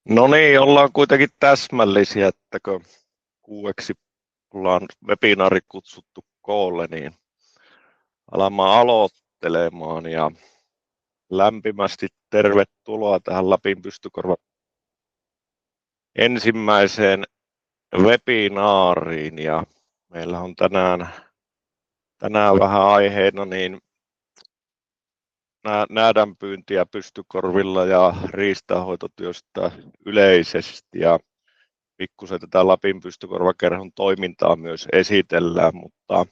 No niin, ollaan kuitenkin täsmällisiä, että kun kuueksi ollaan webinaari kutsuttu koolle, niin alamme aloittelemaan ja lämpimästi tervetuloa tähän Lapin Pystykorva ensimmäiseen webinaariin. Ja meillä on tänään vähän aiheena niin näädänpyyntiä pystykorvilla ja riistanhoitotyöstä yleisesti. Ja pikkusen tätä Lapin Pystykorvakerhon toimintaa myös esitellään, mutta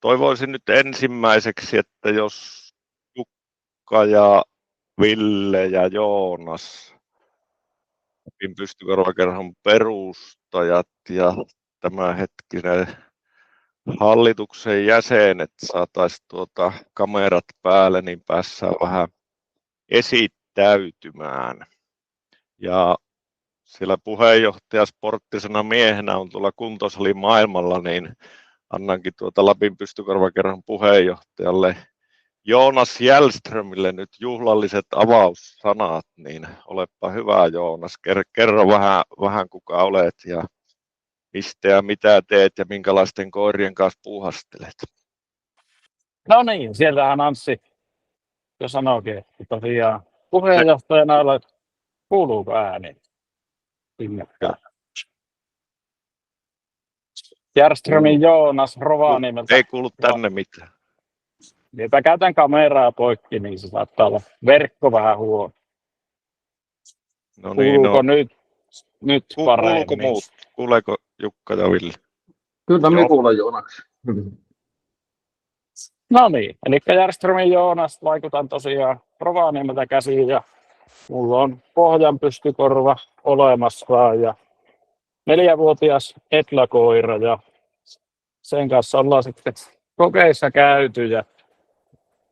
toivoisin nyt ensimmäiseksi, että jos Jukka ja Ville ja Joonas, Lapin Pystykorvakerhon perustajat ja tämänhetkinen hallituksen jäsenet, saataisiin kamerat päälle, niin päässään vähän esittäytymään. Ja siellä puheenjohtaja sporttisena miehenä on tuolla kuntosalin maailmalla, niin annankin Lapin Pystykorvakerhon puheenjohtajalle Joonas Jällströmille nyt juhlalliset avaussanat, niin olepa hyvä Joonas, kerro vähän kuka olet ja mistä ja mitä teet ja minkälaisten koirien kanssa puuhastelet. No niin, sieltähän Anssi jo sanoikin, että tosiaan puheenjohtajana olet, kuuluuko ääni? Järströmin Joonas Rovaniemeltä. Ei kuulu tänne mitään. Niitä käytän kameraa poikki, niin se saattaa olla verkko vähän huono. No niin, kuuluuko nyt paremmin? Kuuleeko Jukka ja Ville? Kyllä me kuulen Joonaksi. No niin, eli Järströmin Joonas, vaikutan tosiaan Rovaniemeltä käsiin ja mulla on pohjan pystykorva olemassa ja 4-vuotias Etla-koira ja sen kanssa ollaan sitten kokeissa käyty ja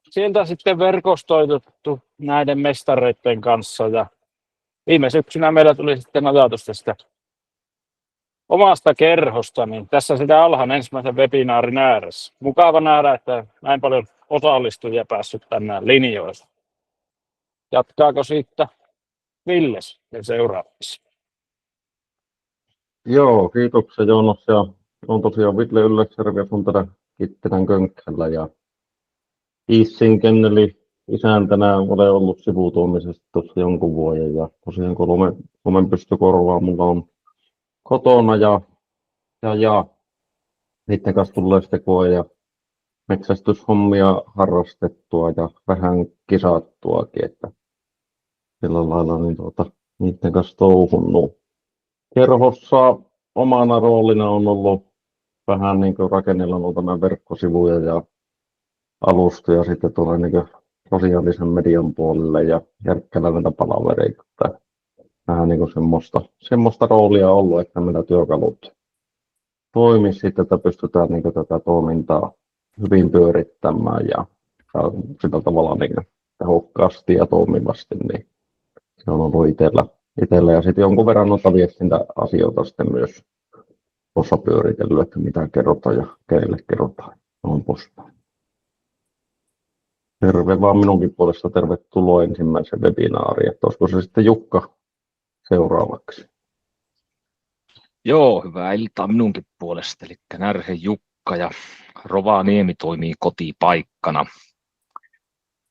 sieltä sitten verkostoitettu näiden mestareiden kanssa ja viime syksynä meillä tuli sitten ajatus tästä omasta kerhosta, niin tässä sitä ollaan ensimmäisen webinaarin ääressä. Mukava nähdä, että näin paljon osallistujia päässyt tänään linjoille. Jatkaako siitä Villes ja seuraavassa? Joo, kiitoksia Joonas. Ja on tosiaan Ville Ylläksjärvi ja sun tätä Kittilän Könkkällä. Ja Issin kenneli isäntänä olen ollut sivutoimisesti tuossa jonkun vuoden. Ja tosiaan kolmen pystykorvaa mulla on kotona ja niiden kanssa tulee sitten koe ja metsästyshommia harrastettua ja vähän kisattuakin, että sillä lailla niin niiden kanssa touhunnut. Kerhossa omana roolina on ollut vähän niin kuin rakennella noita verkkosivuja ja alustoja sitten tuolla niin kuin sosiaalisen median puolelle ja järkkäillä näitä palavereita. Vähän niin kuin semmoista roolia ollut, että meillä työkalut toimii sitten, että pystytään niin kuin tätä toimintaa hyvin pyörittämään ja sillä tavalla niin tehokkaasti ja toimivasti, niin se on ollut itsellä ja sitten jonkun verran noita viestintäasioita sitten myös tuossa pyöritellyt, että mitä kerrotaan ja keille kerrotaan. On postaan. Terve vaan minunkin puolesta, tervetuloa ensimmäiseen webinaariin, että olisiko se sitten Jukka seuraavaksi? Joo, hyvää iltaa minunkin puolesta, eli Närhen Jukka ja Rovaniemi toimii kotipaikkana.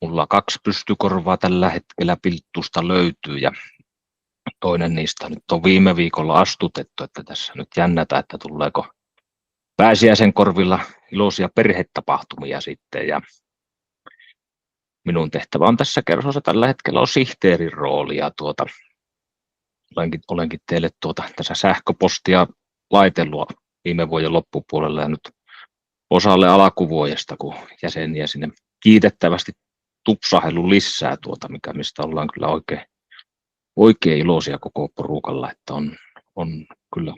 Mulla 2 pystykorvaa tällä hetkellä pilttusta löytyy ja toinen niistä nyt on viime viikolla astutettu, että tässä nyt jännätä, että tuleeko pääsiäisen korvilla iloisia perhetapahtumia sitten. Ja minun tehtävä on tässä kerhossa tällä hetkellä on sihteerin rooli ja olenkin teille tässä sähköpostia laitellut viime vuoden loppupuolella ja nyt osalle alkuvuodesta, kun jäseniä sinne kiitettävästi tupsahellut lisää mistä ollaan kyllä oikein iloisia koko porukalla, että on kyllä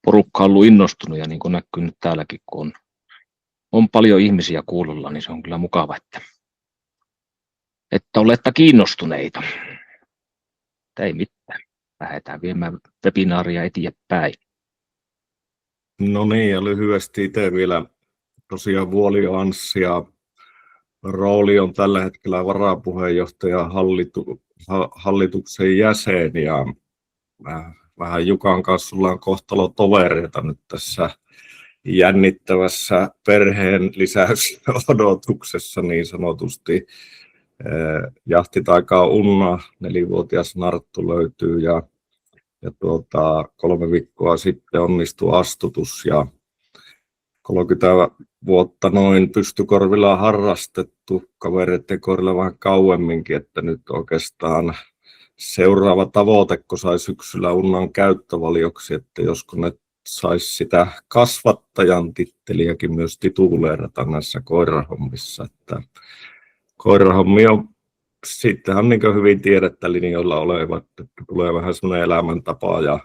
porukka ollut innostunut ja niin kuin näkyy nyt täälläkin, kun on paljon ihmisiä kuulolla, niin se on kyllä mukava, että olette kiinnostuneita. Ei mitään. Lähdetään viemään webinaaria eteenpäin. No niin, ja lyhyesti itse vielä tosiaan Vuolio Anssi ja rooli on tällä hetkellä varapuheenjohtaja hallituksen jäsen ja vähän Jukan kanssa ollaan kohtalotovereita nyt tässä jännittävässä perheen lisäysodotuksessa niin sanotusti. Jahtitaikaa Unna, 4-vuotias Narttu löytyy ja 3 viikkoa sitten onnistui astutus ja 30 vuotta noin pystykorvilla harrastettu, kavereiden koirilla vähän kauemminkin, että nyt oikeastaan seuraava tavoite, kun sai syksyllä Unnan käyttövalioksi, että josko ne saisi sitä kasvattajan titteliäkin myös tituleerata näissä koirahommissa. Että koirahommi on, sittenhän niin kuin hyvin tiedettä linjoilla olevat, että tulee vähän sellainen elämäntapa ja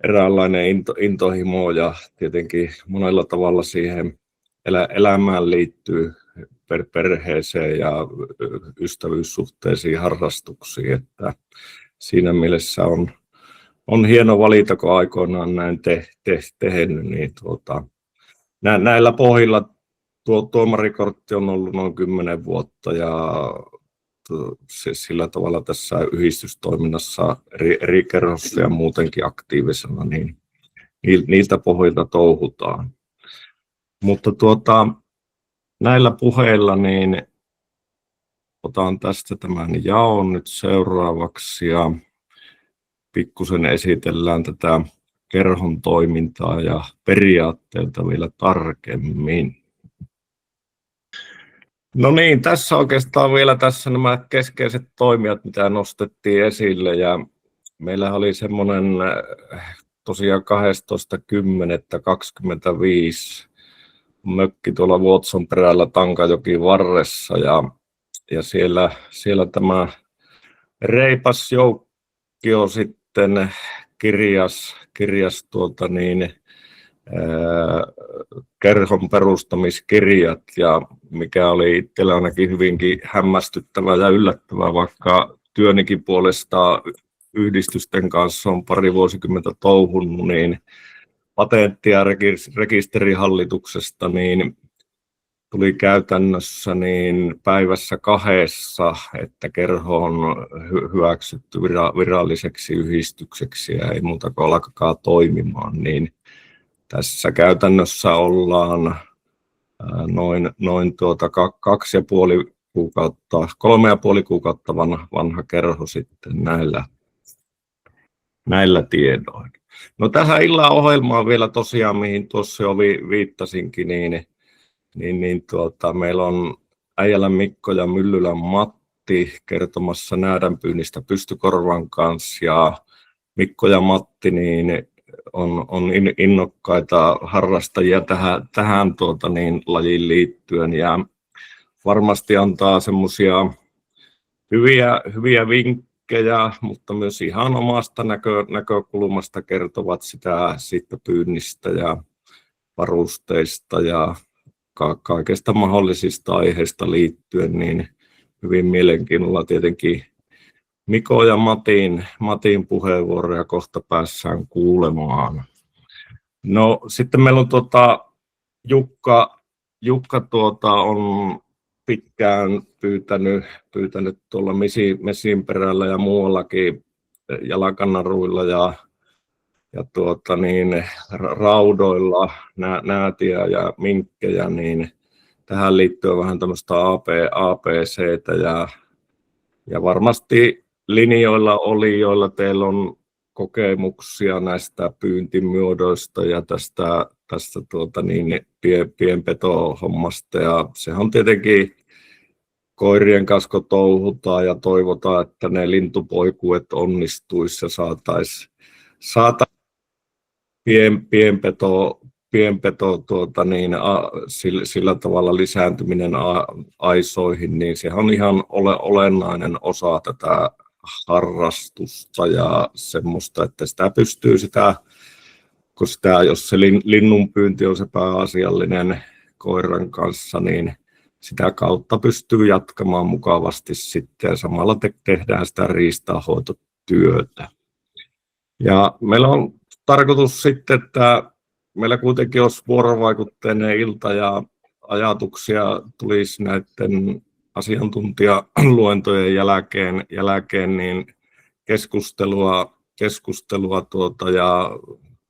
eräänlainen intohimo ja tietenkin monella tavalla siihen elämään liittyy perheeseen ja ystävyyssuhteisiin, harrastuksiin, että siinä mielessä on hieno valita, kun aikoinaan näin tehnyt, niin näillä pohjilla tuomarikortti on ollut noin 10 vuotta ja sillä tavalla tässä yhdistystoiminnassa eri kerrossa ja muutenkin aktiivisena, niin niiltä pohjilta touhutaan. Mutta näillä puheilla niin otan tästä tämän jaon nyt seuraavaksi ja pikkusen esitellään tätä kerhon toimintaa ja periaatteita vielä tarkemmin. No niin, tässä oikeastaan vielä tässä nämä keskeiset toimijat, mitä nostettiin esille ja meillä oli semmoinen tosiaan 12.10.25 mökki tuolla Vuotsonperällä Tankajoki varressa ja siellä tämä reipas joukkio sitten kirjas kerhon perustamiskirjat ja mikä oli itsellä ainakin hyvinkin hämmästyttävää ja yllättävää, vaikka työnikin puolesta yhdistysten kanssa on pari vuosikymmentä touhunnut, niin patentti- ja rekisterihallituksesta niin tuli käytännössä niin päivässä 2, että kerho on hyväksytty viralliseksi yhdistykseksi ja ei muuta kuin alkaa toimimaan, niin tässä käytännössä ollaan noin 2,5 kuukautta, 3,5 kuukautta vanha kerho sitten näillä tiedoilla. No tähän illan ohjelmaan vielä tosiaan, mihin tuossa jo viittasinkin, niin meillä on Äijälän Mikko ja Myllylän Matti kertomassa näädänpyynnistä pystykorvan kanssa ja Mikko ja Matti niin on innokkaita harrastajia tähän lajiin liittyen ja varmasti antaa semmoisia hyviä vinkkejä, mutta myös ihan omasta näkökulmasta kertovat siitä pyynnistä ja varusteista ja kaikesta mahdollisista aiheista liittyen, niin hyvin mielenkiinnolla tietenkin Mikko ja Matin puheenvuoroja kohta päässään kuulemaan. No sitten meillä on Jukka on pitkään pyytänyt tuolla Mesinperällä ja muuallakin jalakanaruilla ja raudoilla näätiä ja minkkejä, niin tähän liittyy vähän tämmöistä ABC:tä ja varmasti linjoilla oli, joilla teillä on kokemuksia näistä pyyntimuodoista ja tästä pienpetohommasta ja sehän on tietenkin koirien kanssa kun touhutaan ja toivotaan, että ne lintupoikuet onnistuisi ja saataisiin pienpeto sillä tavalla lisääntyminen aisoihin, niin se on ihan olennainen osa tätä harrastusta ja semmoista, että sitä pystyy jos se linnunpyynti on se pääasiallinen koiran kanssa, niin sitä kautta pystyy jatkamaan mukavasti sitten ja samalla tehdään sitä riistanhoitotyötä. Ja meillä on tarkoitus sitten, että meillä kuitenkin olisi vuorovaikutteinen ilta ja ajatuksia tulisi näiden asiantuntijaluentojen jälkeen niin keskustelua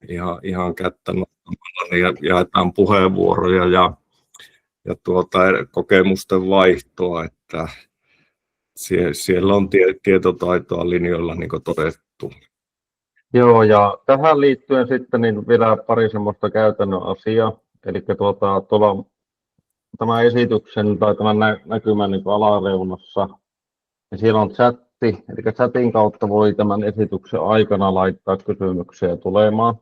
ja ihan kättä nostamalla niin jaetaan puheenvuoroja ja kokemusten vaihtoa, että siellä on tietotaitoa linjoilla niin kuin todettu. Joo, ja tähän liittyen sitten niin vielä pari semmoista käytännön asiaa. Eli tuolla tämän esityksen tai tämän näkymän niin alareunassa, niin siellä on chatti, eli chatin kautta voi tämän esityksen aikana laittaa kysymyksiä tulemaan.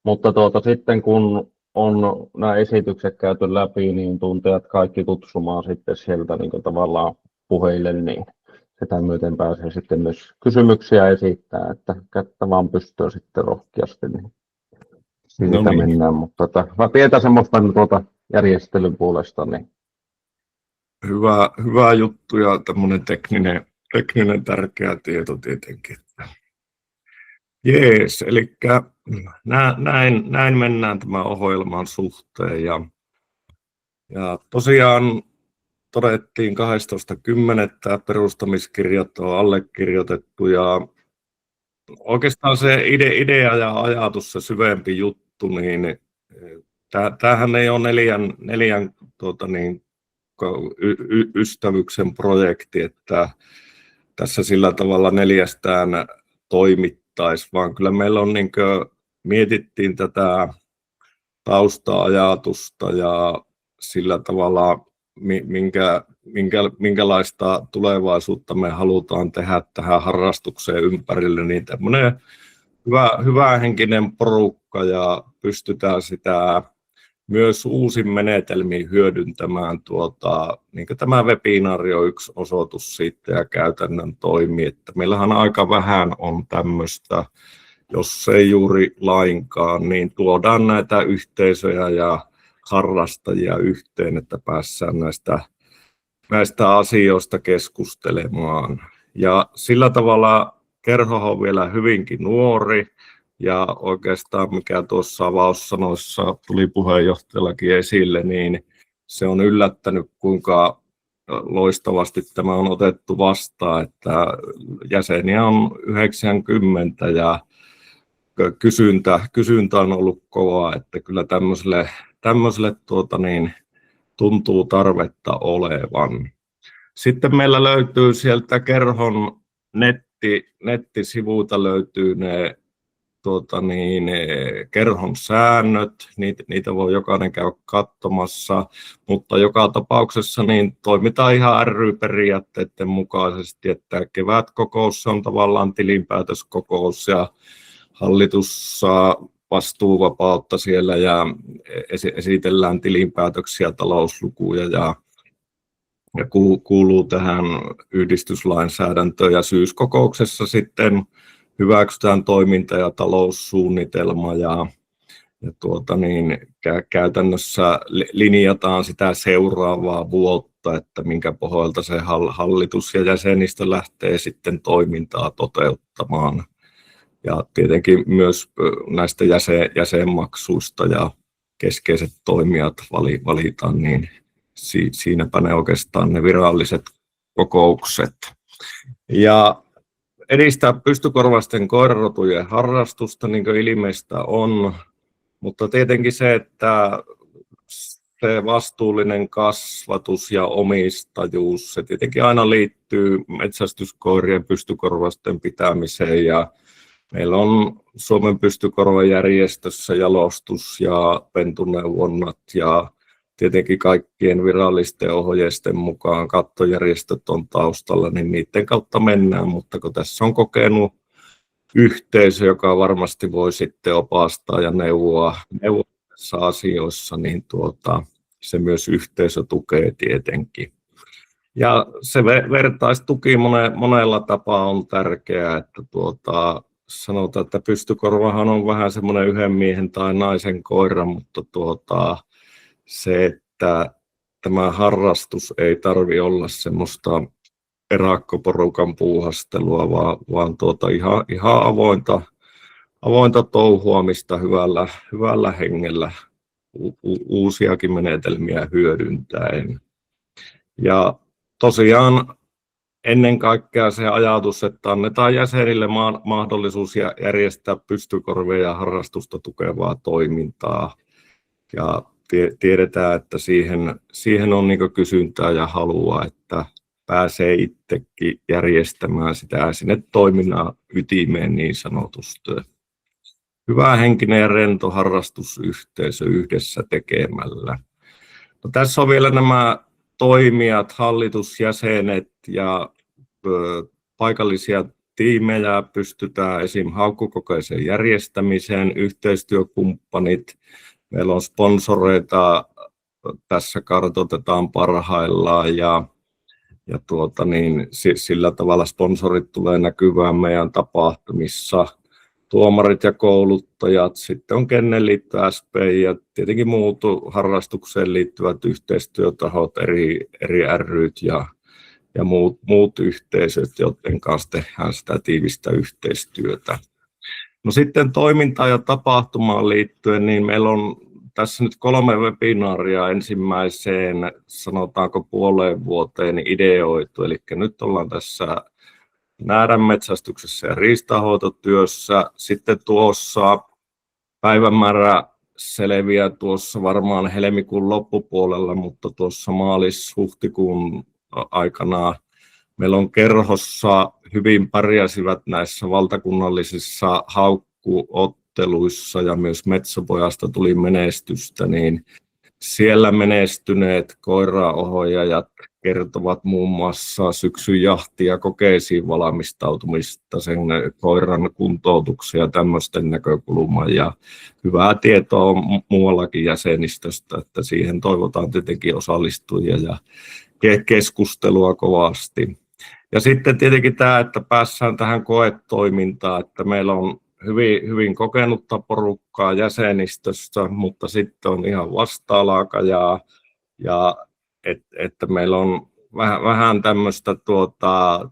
Mutta sitten kun on nämä esitykset käyty läpi, niin tunteet kaikki kutsumaan sitten sieltä niin tavallaan puheille, niin sitä myöten pääsee sitten myös kysymyksiä esittämään, että kättä vaan pystyy sitten rohkeasti, niin siitä mennään. Mutta pientä semmoista järjestelyn puolesta. Niin. Hyvä juttu ja tämmöinen tekninen tärkeä tieto tietenkin. Jees, eli näin mennään tämän ohjelman suhteen ja tosiaan todettiin 12.10. perustamiskirjat on allekirjoitettu ja oikeastaan se idea ja ajatus, se syvempi juttu, niin tämähän ei ole neljän ystävyksen projekti, että tässä sillä tavalla neljästään toimittaisi, vaan kyllä meillä on mietittiin tätä tausta-ajatusta ja sillä tavalla minkälaista tulevaisuutta me halutaan tehdä tähän harrastukseen ympärille, niin tämmöinen hyvähenkinen porukka ja pystytään sitä myös uusin menetelmiin hyödyntämään. Niin tämä webinaari on yksi osoitus siitä ja käytännön toimi, että meillähän aika vähän on tämmöistä, jos ei juuri lainkaan, niin tuodaan näitä yhteisöjä ja harrastajia yhteen, että päässään näistä asioista keskustelemaan. Ja sillä tavalla kerho on vielä hyvinkin nuori ja oikeastaan mikä tuossa avaussanoissa tuli puheenjohtajallakin esille, niin se on yllättänyt kuinka loistavasti tämä on otettu vastaan, että jäseniä on 90 ja kysyntä on ollut kovaa, että kyllä tämmöiselle tuntuu tarvetta olevan. Sitten meillä löytyy sieltä kerhon nettisivuilta löytyy ne kerhon säännöt, niitä voi jokainen käydä katsomassa, mutta joka tapauksessa niin toimitaan ihan ry-periaatteiden mukaisesti, että kevätkokous on tavallaan tilinpäätöskokous ja hallitus saa vastuuvapautta siellä ja esitellään tilinpäätöksiä, talouslukuja ja kuuluu tähän yhdistyslainsäädäntöön ja syyskokouksessa sitten hyväksytään toiminta- ja taloussuunnitelma ja käytännössä linjataan sitä seuraavaa vuotta, että minkä pohjalta se hallitus ja jäsenistö lähtee sitten toimintaa toteuttamaan. Ja tietenkin myös näistä jäsenmaksuista ja keskeiset toimijat valitaan, niin siinäpä ne oikeastaan ne viralliset kokoukset. Ja edistää pystykorvaisten koirarotujen harrastusta, niin kuin ilmeistä on, mutta tietenkin se, että se vastuullinen kasvatus ja omistajuus, se tietenkin aina liittyy metsästyskoirien pystykorvasten pitämiseen ja meillä on Suomen pystykorvajärjestössä jalostus ja pentuneuvonnat ja tietenkin kaikkien virallisten ohjeisten mukaan kattojärjestöt on taustalla, niin niiden kautta mennään, mutta kun tässä on kokenut yhteisö, joka varmasti voi sitten opastaa ja neuvoa näissä asioissa, niin se myös yhteisö tukee tietenkin. Ja se vertaistuki monella tapaa on tärkeää, että sanotaan, että pystykorvahan on vähän semmoinen yhden miehen tai naisen koira, mutta se, että tämä harrastus ei tarvitse olla semmoista erakkoporukan puuhastelua, vaan ihan avointa touhuamista hyvällä hengellä uusiakin menetelmiä hyödyntäen. Ja tosiaan ennen kaikkea se ajatus, että annetaan jäsenille mahdollisuus järjestää pystykorvia ja harrastusta tukevaa toimintaa. Ja tiedetään, että siihen on niin kysyntää ja halua, että pääsee itsekin järjestämään sitä sinne toiminnan ytimeen niin sanotusti. Hyvä henkinen ja rento harrastusyhteisö yhdessä tekemällä. No, tässä on vielä nämä toimijat, hallitusjäsenet ja paikallisia tiimejä pystytään esim. Haukkukokeeseen järjestämiseen, yhteistyökumppanit. Meillä on sponsoreita, tässä kartoitetaan parhaillaan ja sillä tavalla sponsorit tulee näkyvään meidän tapahtumissa. Tuomarit ja kouluttajat, sitten on Kennelliitto, SP ja tietenkin muut harrastukseen liittyvät yhteistyötahot, eri ryt ja muut yhteisöt, joiden kanssa tehdään sitä tiivistä yhteistyötä. No sitten toimintaan ja tapahtumaan liittyen, niin meillä on tässä nyt 3 webinaaria ensimmäiseen, sanotaanko puoleen vuoteen ideoitu, eli nyt ollaan tässä näädänmetsästyksessä ja riistanhoitotyössä. Sitten tuossa päivämäärä selviää tuossa varmaan helmikuun loppupuolella, mutta tuossa maalis-huhtikuun aikana meillä on kerhossa hyvin pärjäsivät näissä valtakunnallisissa haukkuotteluissa ja myös Metsäpojasta tuli menestystä, niin siellä menestyneet koiraohjaajat kertovat muun muassa syksyn jahti- ja kokeisiin valmistautumista, sen koiran kuntoutuksia ja tämmöisten näkökulman. Ja hyvää tietoa on muuallakin jäsenistöstä, että siihen toivotaan tietenkin osallistujia ja keskustelua kovasti. Ja sitten tietenkin tämä, että päässään tähän koetoimintaan, että meillä on hyvin kokenutta porukkaa jäsenistössä, mutta sitten on ihan vasta-alakajaa ja että meillä on vähän tämmöistä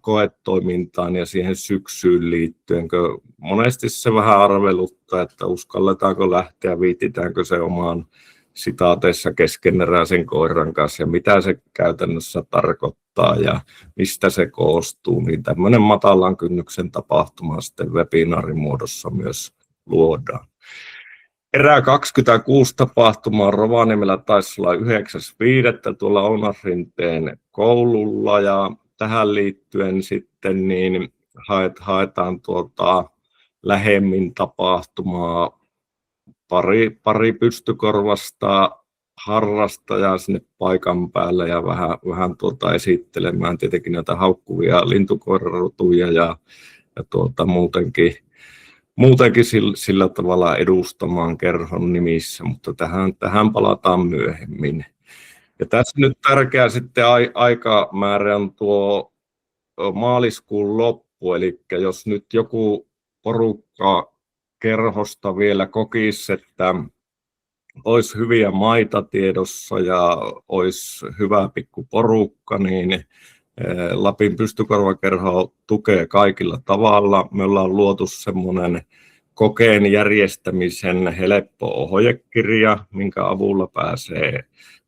koetoimintaan ja siihen syksyyn liittyen, kun monesti se vähän arveluttaa, että uskalletaanko lähteä, viititäänkö se omaan sitaateissa keskeneräisen koiran kanssa ja mitä se käytännössä tarkoittaa ja mistä se koostuu, niin tämmöinen matalan kynnyksen tapahtuma sitten webinaarimuodossa myös luodaan. Erää 26 tapahtumaa Rovaniemellä taisi olla 9.5. tuolla Ounasrinteen koululla ja tähän liittyen sitten niin haetaan lähemmin tapahtumaa pari pystykorvasta harrastajaa sinne paikan päälle ja vähän esittelemään tietenkin näitä haukkuvia lintukoirarotuja ja muutenkin sillä tavalla edustamaan kerhon nimissä, mutta tähän palataan myöhemmin. Ja tässä nyt tärkeä sitten aikamäärä on tuo maaliskuun loppu, eli jos nyt joku porukka kerhosta vielä kokisi, että olisi hyviä maita tiedossa ja olisi hyvä pikku porukka, niin Lapin pystykorvakerho tukee kaikilla tavalla. Me ollaan luotu semmoinen kokeen järjestämisen helppo ohjekirja, minkä avulla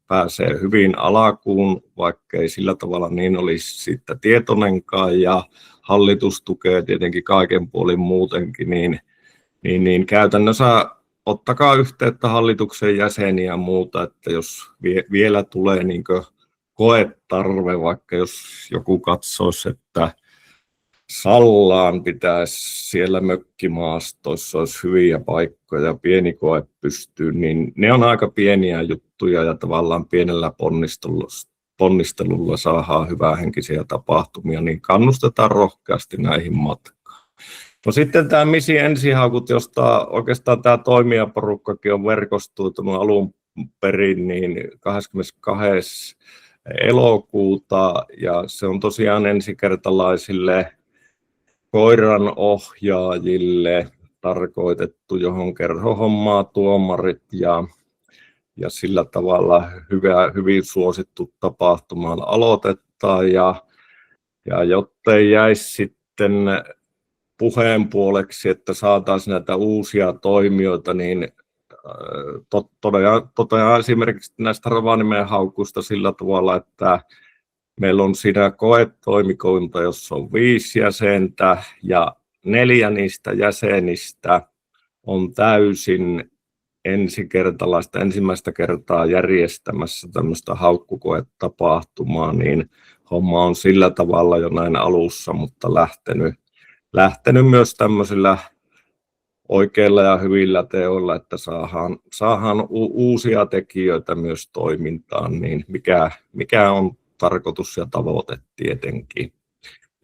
pääsee hyvin alkuun, vaikka ei sillä tavalla niin olisi siitä tietoinenkaan, ja hallitus tukee tietenkin kaiken puolin muutenkin, niin käytännössä ottakaa yhteyttä hallituksen jäseniä ja muuta, että jos vielä tulee niin koetarve, vaikka jos joku katsoisi, että Sallaan pitäisi siellä mökkimaastoissa olisi hyviä paikkoja, pieni koe pystyy, niin ne on aika pieniä juttuja ja tavallaan pienellä ponnistelulla saadaan hyvähenkisiä tapahtumia, niin kannustetaan rohkeasti näihin matkaan. No sitten tämä Misi ensihaukut, josta oikeastaan tämä toimijaporukkakin on verkostuitunut alun perin, niin 22. elokuuta, ja se on tosiaan ensikertalaisille koiran ohjaajille tarkoitettu, johon kerho hommaa tuomarit ja sillä tavalla hyvin suosittu tapahtumaan aloitetaan ja jottei jäisi sitten puheen puoleksi, että saataisiin näitä uusia toimijoita, niin totean esimerkiksi näistä Rovaniemen haukusta sillä tavalla, että meillä on siinä koetoimikunta, jossa on 5 jäsentä ja 4 niistä jäsenistä on täysin ensimmäistä kertaa järjestämässä tämmöistä haukkukoetapahtumaa, niin homma on sillä tavalla jo näin alussa, mutta lähtenyt myös tämmöisillä oikeilla ja hyvillä teoilla, että saadaan uusia tekijöitä myös toimintaan, niin mikä on tarkoitus ja tavoite tietenkin.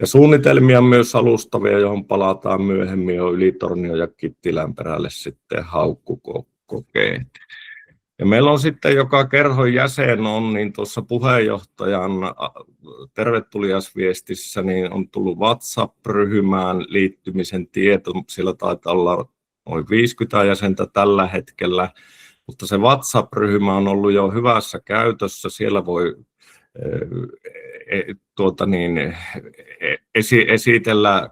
Ja suunnitelmia myös alustavia, johon palataan myöhemmin, on Ylitornion ja Kittilänperälle sitten haukkukokeet. Ja meillä on sitten, joka kerhon jäsen on, niin tuossa puheenjohtajan tervetuliasviestissä niin on tullut WhatsApp-ryhmään liittymisen tieto. Siellä taitaa olla noin 50 jäsentä tällä hetkellä, mutta se WhatsApp-ryhmä on ollut jo hyvässä käytössä. Siellä voi esitellä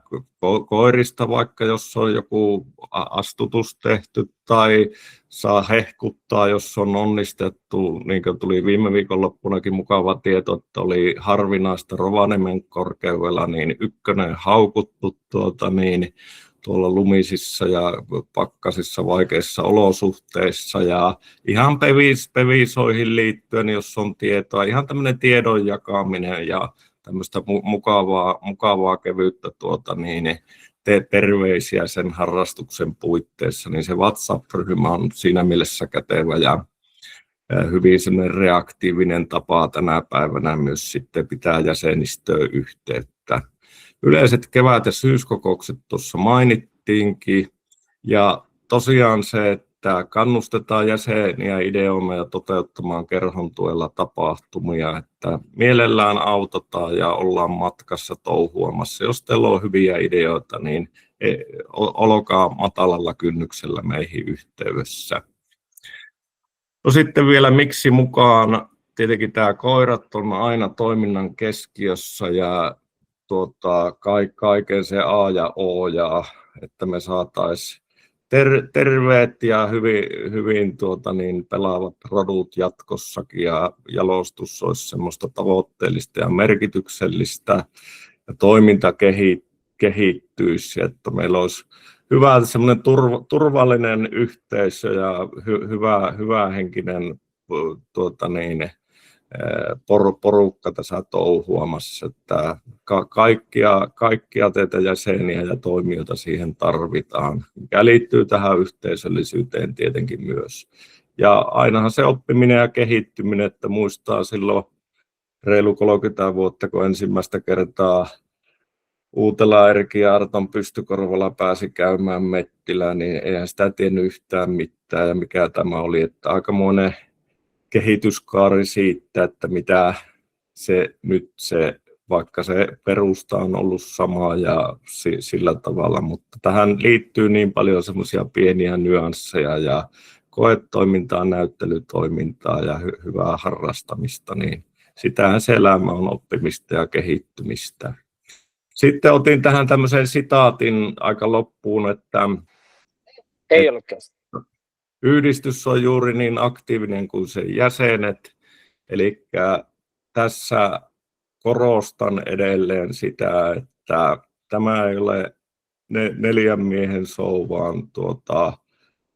koirista, vaikka jos on joku astutus tehty, tai saa hehkuttaa, jos on onnistettu, niin kuin tuli viime viikonloppunakin mukava tieto, että oli harvinaista Rovaniemen korkeudella, niin 1 haukuttu tuolla lumisissa ja pakkasissa vaikeissa olosuhteissa, ja ihan pevisoihin liittyen, jos on tietoa, ihan tämmöinen tiedon jakaminen ja tämmöistä mukavaa kevyyttä terveisiä sen harrastuksen puitteissa, niin se WhatsApp-ryhmä on siinä mielessä kätevä ja hyvin semmoinen reaktiivinen tapa tänä päivänä myös sitten pitää jäsenistöön yhteyttä. Yleiset kevät- ja syyskokoukset tuossa mainittiinkin, ja tosiaan se, että kannustetaan jäseniä ideoimaan ja toteuttamaan kerhon tuella tapahtumia, että mielellään autetaan ja ollaan matkassa touhuamassa. Jos teillä on hyviä ideoita, niin olkaa matalalla kynnyksellä meihin yhteydessä. No sitten vielä miksi mukaan? Tietenkin tämä koirat on aina toiminnan keskiössä ja kaiken se A ja O, ja että me saataisiin terveet ja hyvin pelaavat rodut jatkossakin, ja jalostus olisi semmoista tavoitteellista ja merkityksellistä ja toiminta kehittyisi, että meillä olisi hyvä semmoinen turvallinen yhteisö ja hyvähenkinen porukka tässä touhuamassa, että kaikkia teitä jäseniä ja toimijoita siihen tarvitaan, mikä liittyy tähän yhteisöllisyyteen tietenkin myös. Ja ainahan se oppiminen ja kehittyminen, että muistaa silloin reilu 30 vuotta, kun ensimmäistä kertaa Uutela Erki ja Arton Pystykorvalla pääsi käymään Mettilää, niin eihän sitä tiennyt yhtään mitään, ja mikä tämä oli, että aikamoinen kehityskaari siitä, että mitä vaikka se perusta on ollut sama ja sillä tavalla, mutta tähän liittyy niin paljon semmoisia pieniä nyansseja ja koetoimintaa, näyttelytoimintaa ja hyvää harrastamista, niin sitähän se elämä on, oppimista ja kehittymistä. Sitten otin tähän tämmöisen sitaatin aika loppuun, että Ei ollut käsittää. Yhdistys on juuri niin aktiivinen kuin sen jäsenet, eli tässä korostan edelleen sitä, että tämä ei ole 4 miehen show, vaan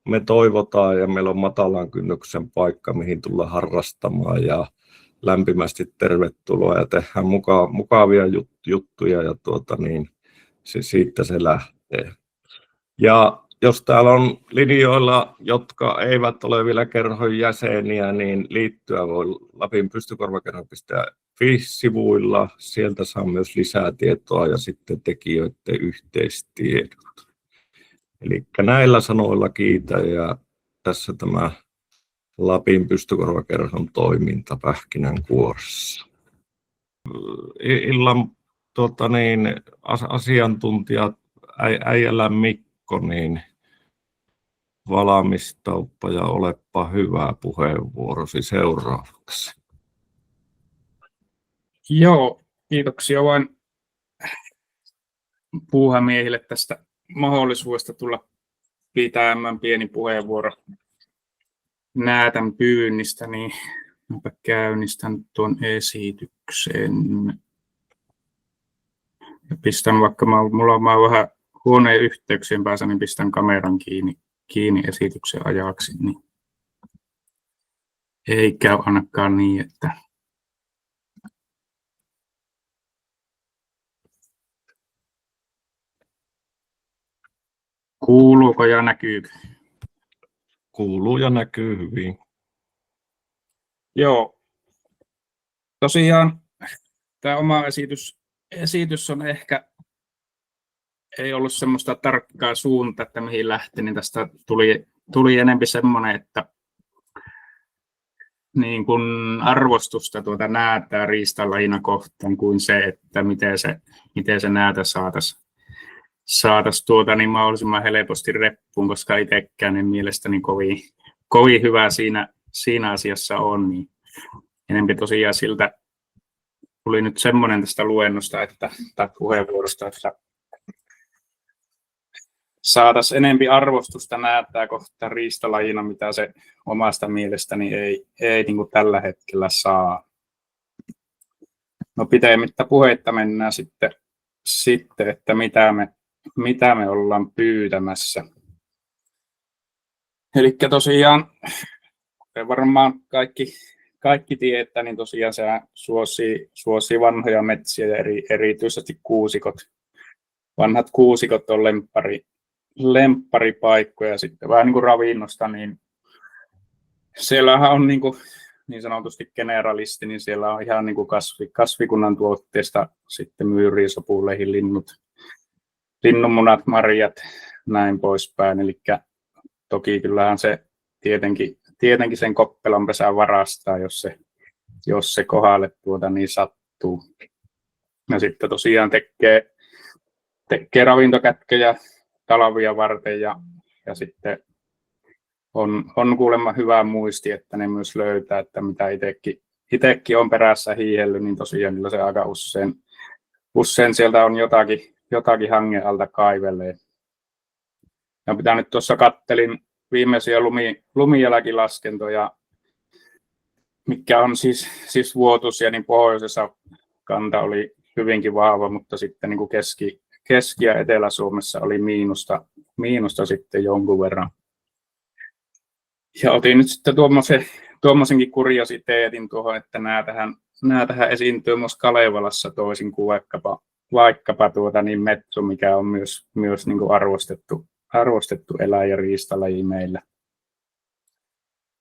me toivotaan ja meillä on matalan kynnyksen paikka, mihin tulla harrastamaan, ja lämpimästi tervetuloa ja tehdään mukavia juttuja, ja siitä se lähtee. Ja jos täällä on linjoilla, jotka eivät ole vielä kerhon jäseniä, niin liittyä voi lapinpystykorvakerho.fi-sivuilla. Sieltä saa myös lisää tietoa ja sitten tekijöiden yhteistiedot. Eli näillä sanoilla kiitän, ja tässä tämä Lapin pystykorvakerhon toiminta Pähkinänkuoressa. Illan asiantuntijat Äijälä Mikko, niin valmistaupa ja olepa hyvä puheenvuorosi seuraavaksi. Joo, kiitoksia vain puuhamiehille tästä mahdollisuudesta tulla pitämään pieni puheenvuoro näätän pyynnistä, niin mäpä käynnistän tuon esityksen. Ja pistän, vaikka mulla on vähän huoneen yhteyksien päässä, niin pistän kameran kiinni esityksen ajaksi. Niin ei käy ainakaan niin, että kuuluuko ja näkyykö? Kuuluu ja näkyy hyvin. Joo. Tosiaan tämä oma esitys on ehkä, ei ollut semmoista tarkkaa suuntaa, että mihin lähti, niin tästä tuli enemmän semmoinen, että niin kuin arvostusta näätää riistalajina kohtaan kuin se, että miten se näätä saataisiin niin mahdollisimman helposti reppuun, koska itsekään en mielestäni kovin hyvä siinä asiassa on. Niin enemmän tosiaan siltä tuli nyt semmoinen tästä luennosta tai puheenvuorosta, että saataisiin enempi arvostusta näätää kohtaan riistalajina, mitä se omasta mielestäni ei niin kuin tällä hetkellä saa. No pitemmittä puheitta mennään sitten, että mitä me ollaan pyytämässä. Eli tosiaan, varmaan kaikki tietää, niin tosiaan se suosii vanhoja metsiä ja erityisesti kuusikot. Vanhat kuusikot on lempparipaikkoja. Sitten vähän niin kuin ravinnosta, niin siellähän on niin sanotusti generalisti, niin siellä on ihan niin kuin kasvikunnan tuotteista sitten myyriä, sopuleihin, linnunmunat, marjat, näin poispäin. Eli toki kyllähän se tietenkin sen koppelan pesän varastaa, jos se kohdalle niin sattuu. Ja sitten tosiaan tekee ravintokätköjä talvia varten ja sitten on kuulemma hyvä muisti, että ne myös löytää, että mitä itsekin on perässä hiihellyt, niin tosiaan kyllä se aika usein sieltä on jotakin hangen alta kaivelee. Ja mitä nyt tuossa kattelin viimeisiä lumijälkilaskentoja, mikä on siis vuotuisia, niin pohjoisessa kanta oli hyvinkin vahva, mutta sitten niin kuin Keski- ja Etelä-Suomessa oli miinusta sitten jonkun verran. Ja otin nyt sitten tuommoisenkin kuriositeetin tuohon, että nämä tähän esiintyy myös Kalevalassa toisin kuin vaikkapa niin metso, mikä on myös niin kuin arvostettu eläin- ja riistalaji meillä.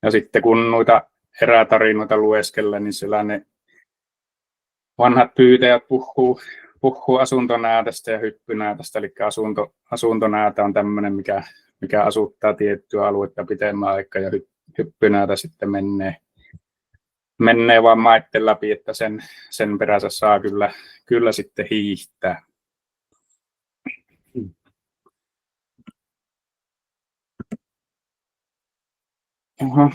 Ja sitten kun noita erätarinoita lueskella, niin siellä ne vanhat pyytäjät puhuu asuntonäätästä ja hyppynäätästä, eli asuntonäätä on tämmöinen, mikä asuttaa tiettyä aluetta pitemmän aikaa, ja hyppynäätä sitten menee vaan maitten läpi, että sen perässä saa kyllä sitten hiihtää. Aha.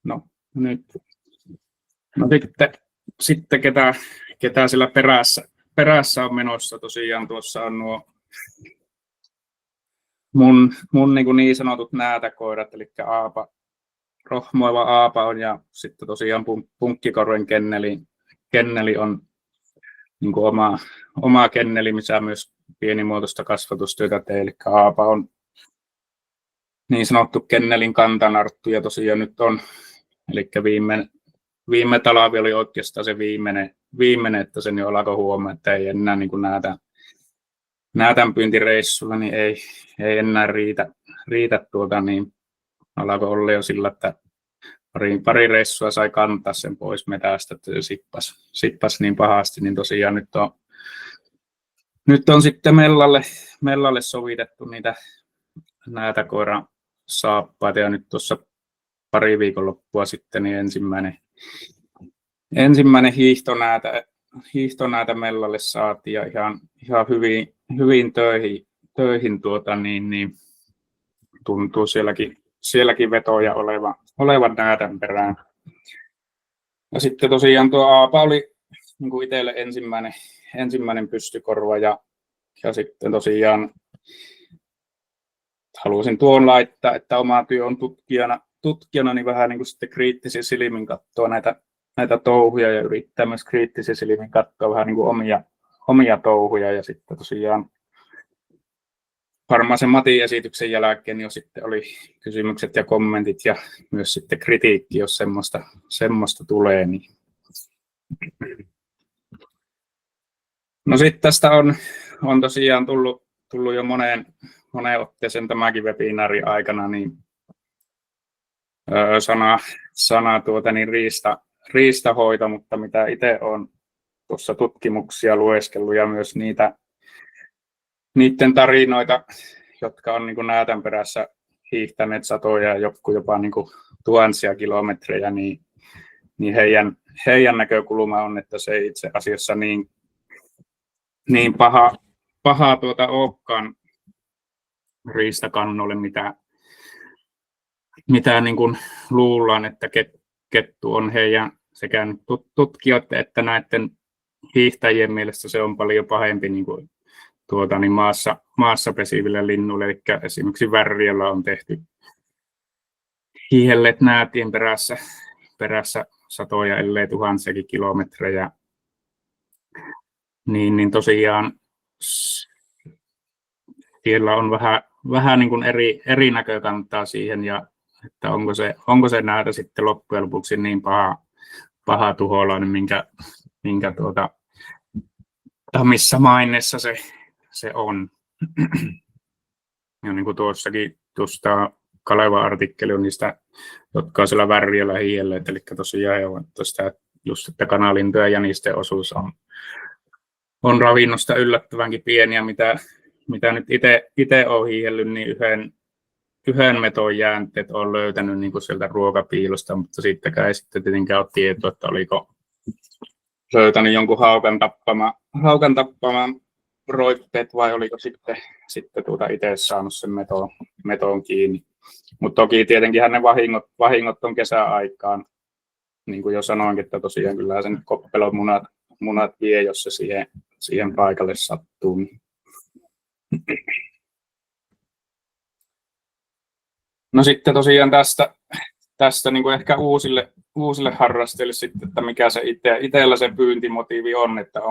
No nyt. No sitten ketä siellä perässä on menossa, tosiaan tuossa on nuo mun niin sanotut näätäkoirat, eli rohmoiva Aapa on, ja sitten tosiaan Punkkikorven kenneli on niin kuin oma kenneli, missä myös pienimuotoista kasvatustyötä tee, eli Aapa on niin sanottu kennelin kantanarttu, ja tosiaan nyt on, eli viime talvi oli oikeastaan se viimeinen, että sen jo alkoi huomaa, että ei enää niin kuin näätänpyyntireissulla, niin ei enää riitä niin alkoi olla jo sillä, että pari reissua sai kantaa sen pois metästä, että se sippas niin pahasti, niin tosiaan nyt on sitten mellalle sovitettu niitä näätäkoiran saappaita, ja nyt tuossa pari viikonloppua sitten niin ensimmäinen hiihtonäätä mellalle saatiin, ja ihan hyvin töihin niin tuntuu sielläkin vetoja olevan näätän perään. Ja sitten tosiaan tuo Aapa oli niin kuin itselle ensimmäinen pystykorva, ja sitten tosiaan halusin tuon laittaa, että oma työ on tutkijana niin vähän niin kuin sitten kriittisin silmin katsoa näitä touhuja ja yrittää myös kriittisin silmin katsoa vähän niin kuin omia touhuja. Ja sitten tosiaan varmaan sen Matin esityksen jälkeen niin jo sitten oli kysymykset ja kommentit ja myös sitten kritiikki, jos semmoista tulee. Niin. No sitten tästä on tosiaan tullut jo moneen otteeseen tämäkin webinaari aikana niin sana riistahoito, mutta mitä itse olen tuossa tutkimuksia lueskellut ja myös niiden tarinoita, jotka on niin näätän perässä hiihtäneet satoja ja jopa niin tuhansia kilometrejä, niin heidän näkökulma on, että se ei itse asiassa niin paha olekaan riistakannolle, mitä niin kuin luullaan, että kettu on heidän sekä tutkijoiden että näiden hiihtäjien mielestä se on paljon pahempi niin kuin maassa pesiville linnuille, eli esimerkiksi Värriöllä on tehty hiihelleet näätien perässä satoja ellei tuhansiakin kilometrejä, niin tosiaan siellä on vähän niin kuin eri näkökantaa siihen, ja että onko se näätä sitten loppujen lopuksi niin paha tuholainen, missä maineessa se on. Ja niin kuin tuosta Kalevan artikkeli on niistä, jotka on siellä Värriöllä hiihelleet, eli tosiaan just, että kanalintujen ja jänisten osuus on ravinnosta yllättävänkin pieniä, mitä nyt itse olen hiihellyt, niin yhden meton jäänteet olen löytänyt niin kuin sieltä ruokapiilosta, mutta sittenkään ei sitten tietenkään ole tietoa, että oliko löytänyt jonkun haukan tappama roippeet vai oliko sitten itse saanut sen meton kiinni. Mutta toki tietenkin ne vahingot on kesäaikaan, niin kuin jo sanoinkin, että tosiaan kyllähän sen koppelon munat vie, jos se siihen paikalle sattuu. No sitten tosiaan tästä niin kuin ehkä uusille harrastajille sitten, että mikä se itsellä se pyyntimotiivi on, että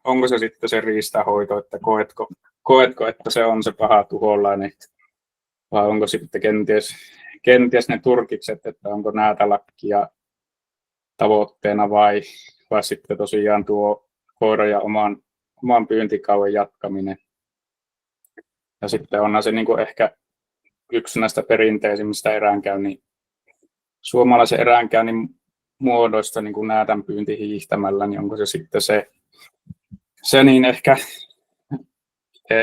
onko se sitten se riistanhoito, että koetko, että se on se paha tuholainen, vai onko sitten kenties ne turkikset, että onko näätälakkia tavoitteena vai sitten tosiaan tuo koira ja oman pyyntikauden jatkaminen. Ja sitten onhan se niin kuin ehkä yksi näistä perinteisimmistä suomalaisen eräänkäynnin muodoista niin kuin näätän pyynti hiihtämällä, niin onko se sitten se niin ehkä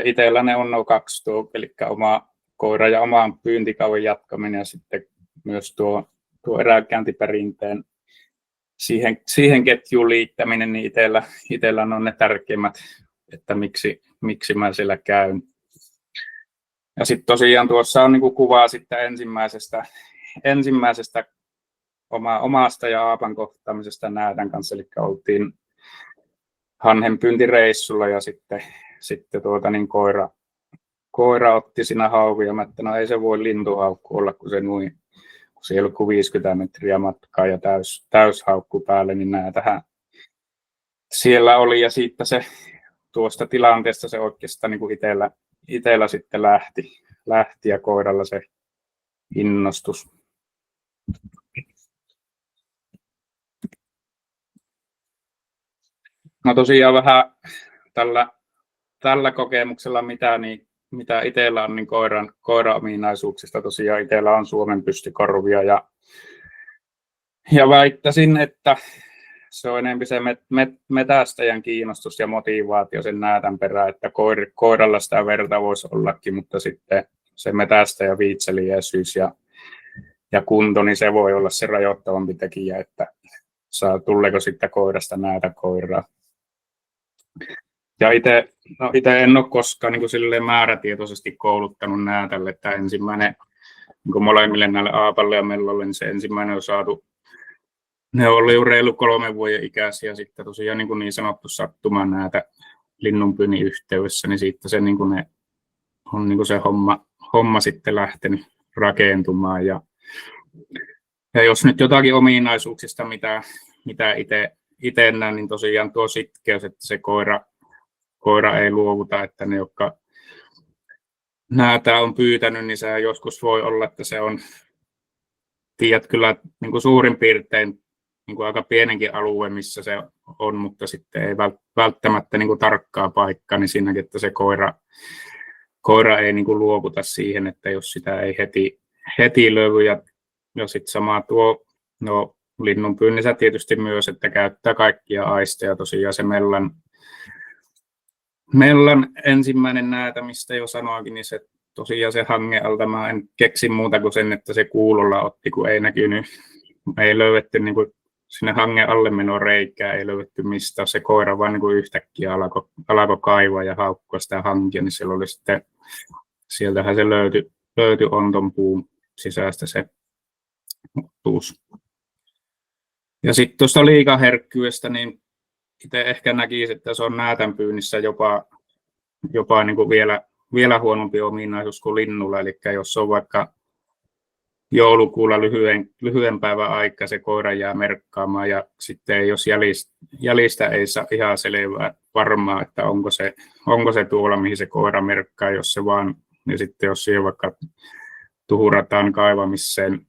itsellä ne on nuo kaksi, eli oma koira ja oman pyyntikauden jatkaminen ja sitten myös tuo eräänkäyntiperinteen siihen ketjuun liittäminen, niin itsellä on ne tärkeimmät, että miksi mä siellä käyn. Ja sitten tosiaan tuossa on niinku kuvaa sitten ensimmäisestä omasta ja aapan kohtaamisesta näätän kanssa, eli oltiin hanhenpyyntireissulla ja sitten niin koira otti siinä hauvia, että no ei se voi lintuhaukku olla, kun se ei ollut kuin 50 metriä matkaa ja täyshaukku päälle, niin näätähän siellä oli ja siitä tuosta tilanteesta se oikeastaan niin kuin itsellä sitten lähti ja koiralla se innostus. No tosiaan vähän tällä kokemuksella, mitä itsellä on, niin koiran ominaisuuksista tosiaan itsellä on Suomen pystykorvia ja väittäisin, että se on enemmän se metästäjän kiinnostus ja motivaatio sen näätän perään, että koiralla sitä verta voisi ollakin, mutta sitten se metästäjän viitseliäisyys ja kunto, niin se voi olla se rajoittavampi tekijä, että tuleeko sitten koirasta näätä koiraa. Ja itse en ole koskaan niin kuin määrätietoisesti kouluttanut näätälle, että ensimmäinen niin molemmille näille aapalle ja mellolle, niin se ensimmäinen on saatu. Ne oli jo reilu 3 vuoden ikäisiä, sitten tosiaan niin sanottu sattuman näätä linnunpyynnin yhteydessä, niin siitä se, niin kuin on niin kuin se homma sitten lähtenyt rakentumaan. Ja Ja jos nyt jotakin ominaisuuksista, mitä itse näen, niin tosiaan tuo sitkeys, että se koira ei luovuta, että ne, jotka näätä on pyytänyt, niin se joskus voi olla, että se on, tiedät kyllä niin kuin suurin piirtein niin kuin aika pienenkin alue, missä se on, mutta sitten ei välttämättä niin kuin tarkkaa paikkaa, niin siinäkin, että se koira ei niin kuin luovuta siihen, että jos sitä ei heti löydy. Ja sitten sama tuo linnun pyynnissä tietysti myös, että käyttää kaikkia aisteja. Tosiaan se mellan ensimmäinen näätä, mistä jo sanoinkin, niin se tosiaan se hangen alta, mä en keksi muuta kuin sen, että se kuulolla otti, kun ei näkynyt, ei löydetty niin kuin sinne hangen alle menon reikää, ei löydetty mistään. Se koira vaan niin kuin yhtäkkiä alkoi kaivaa ja haukkua sitä hankia, niin siellä oli sitten, sieltähän se löytyi onton puun sisästä se ottuus. Ja sitten tuosta liikaherkkyydestä, niin itse ehkä näkisin, että se on näätän pyynnissä jopa niin kuin vielä huonompi ominaisuus kuin linnulla. Eli jos on vaikka joulukuulla lyhyen päivän aika, se koira jää merkkaamaan ja sitten jos jäljistä ei saa ihan selvää varmaa, että onko se tuolla, mihin se koira merkkaa, jos se vaan, ja sitten jos siihen vaikka tuhurataan kaivamiseen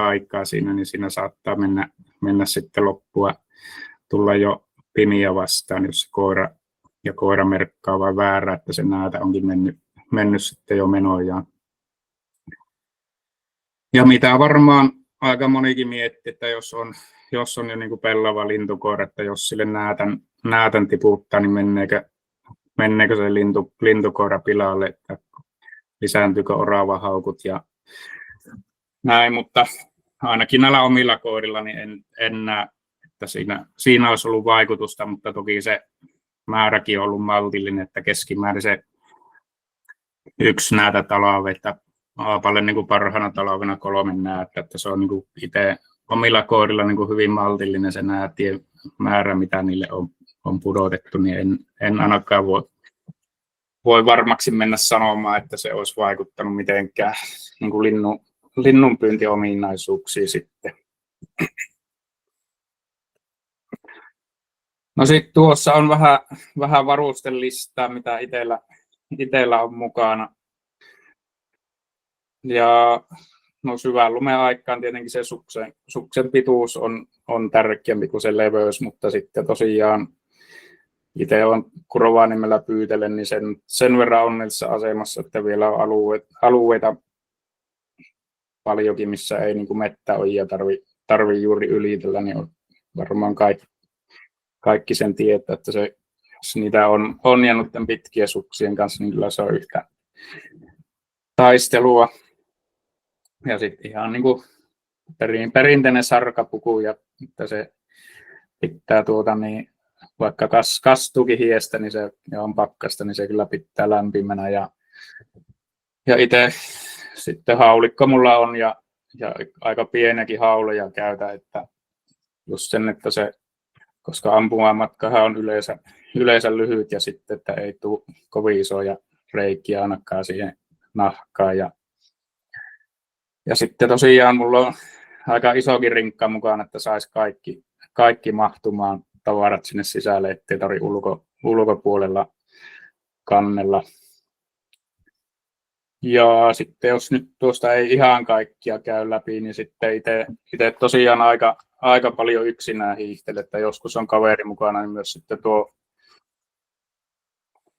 aikaa siinä, niin siinä saattaa mennä sitten loppua, tulla jo pimiä vastaan, jos se koira merkkaa vai väärä, että se näätä onkin mennyt sitten jo menojaan. Ja mitä varmaan aika monikin miettii, että jos on jo niin kuin pellava lintukoira, että jos sille näätän tiputtaa, niin menneekö se lintukoira pilalle, että lisääntyykö oravahaukut ja näin, mutta ainakin näillä omilla koirilla niin en näe, että siinä olisi ollut vaikutusta, mutta toki se määräkin on ollut maltillinen, että keskimäärin se yksi näätä talve, että Aapalle niin kuin parhaana talvena 3 näätä, että se on niin kuin itse omilla koirilla niin kuin hyvin maltillinen se näätien määrä, mitä niille on pudotettu, niin en ainakaan voi varmaksi mennä sanomaan, että se olisi vaikuttanut mitenkään niin kuin linnunpyyntiominaisuuksiin sitten. No sitten tuossa on vähän varustelistaa, mitä itsellä on mukana. Ja no syvän lumen aikaan tietenkin se suksen pituus on tärkeämpi kuin se leveys, mutta sitten tosiaan itse on kun Rovaniemellä pyytelen, niin sen verran onnellisessa asemassa, että vielä on alueita paljonkin, missä ei niin kuin mettäojia tarvi juuri ylitellä, niin on varmaan kaikki sen tietää, että jos niitä on ja noiden pitkien suksien kanssa, niin kyllä se on yhtä taistelua. Ja sitten ihan niin kuin perinteinen sarkapuku, ja että se pitää niin vaikka kastuukin hiestä, niin se ja on pakkasta, niin se kyllä pitää lämpimänä. Ja itse sitten haulikko mulla on ja aika pieniäkin hauleja käytä, että just sen, että se, koska ampumamatkahan on yleensä lyhyt ja sitten, että ei tule kovin isoja reikiä ainakaan siihen nahkaan. Ja sitten tosiaan mulla on aika isokin rinkka mukana, että saisi kaikki mahtumaan tavarat sinne sisälle, ettei tarvitse ulkopuolella kannella. Ja sitten jos nyt tuosta ei ihan kaikkia käy läpi, niin sitten itse tosiaan aika paljon yksinään hiihtelen, että joskus on kaveri mukana, niin myös sitten tuo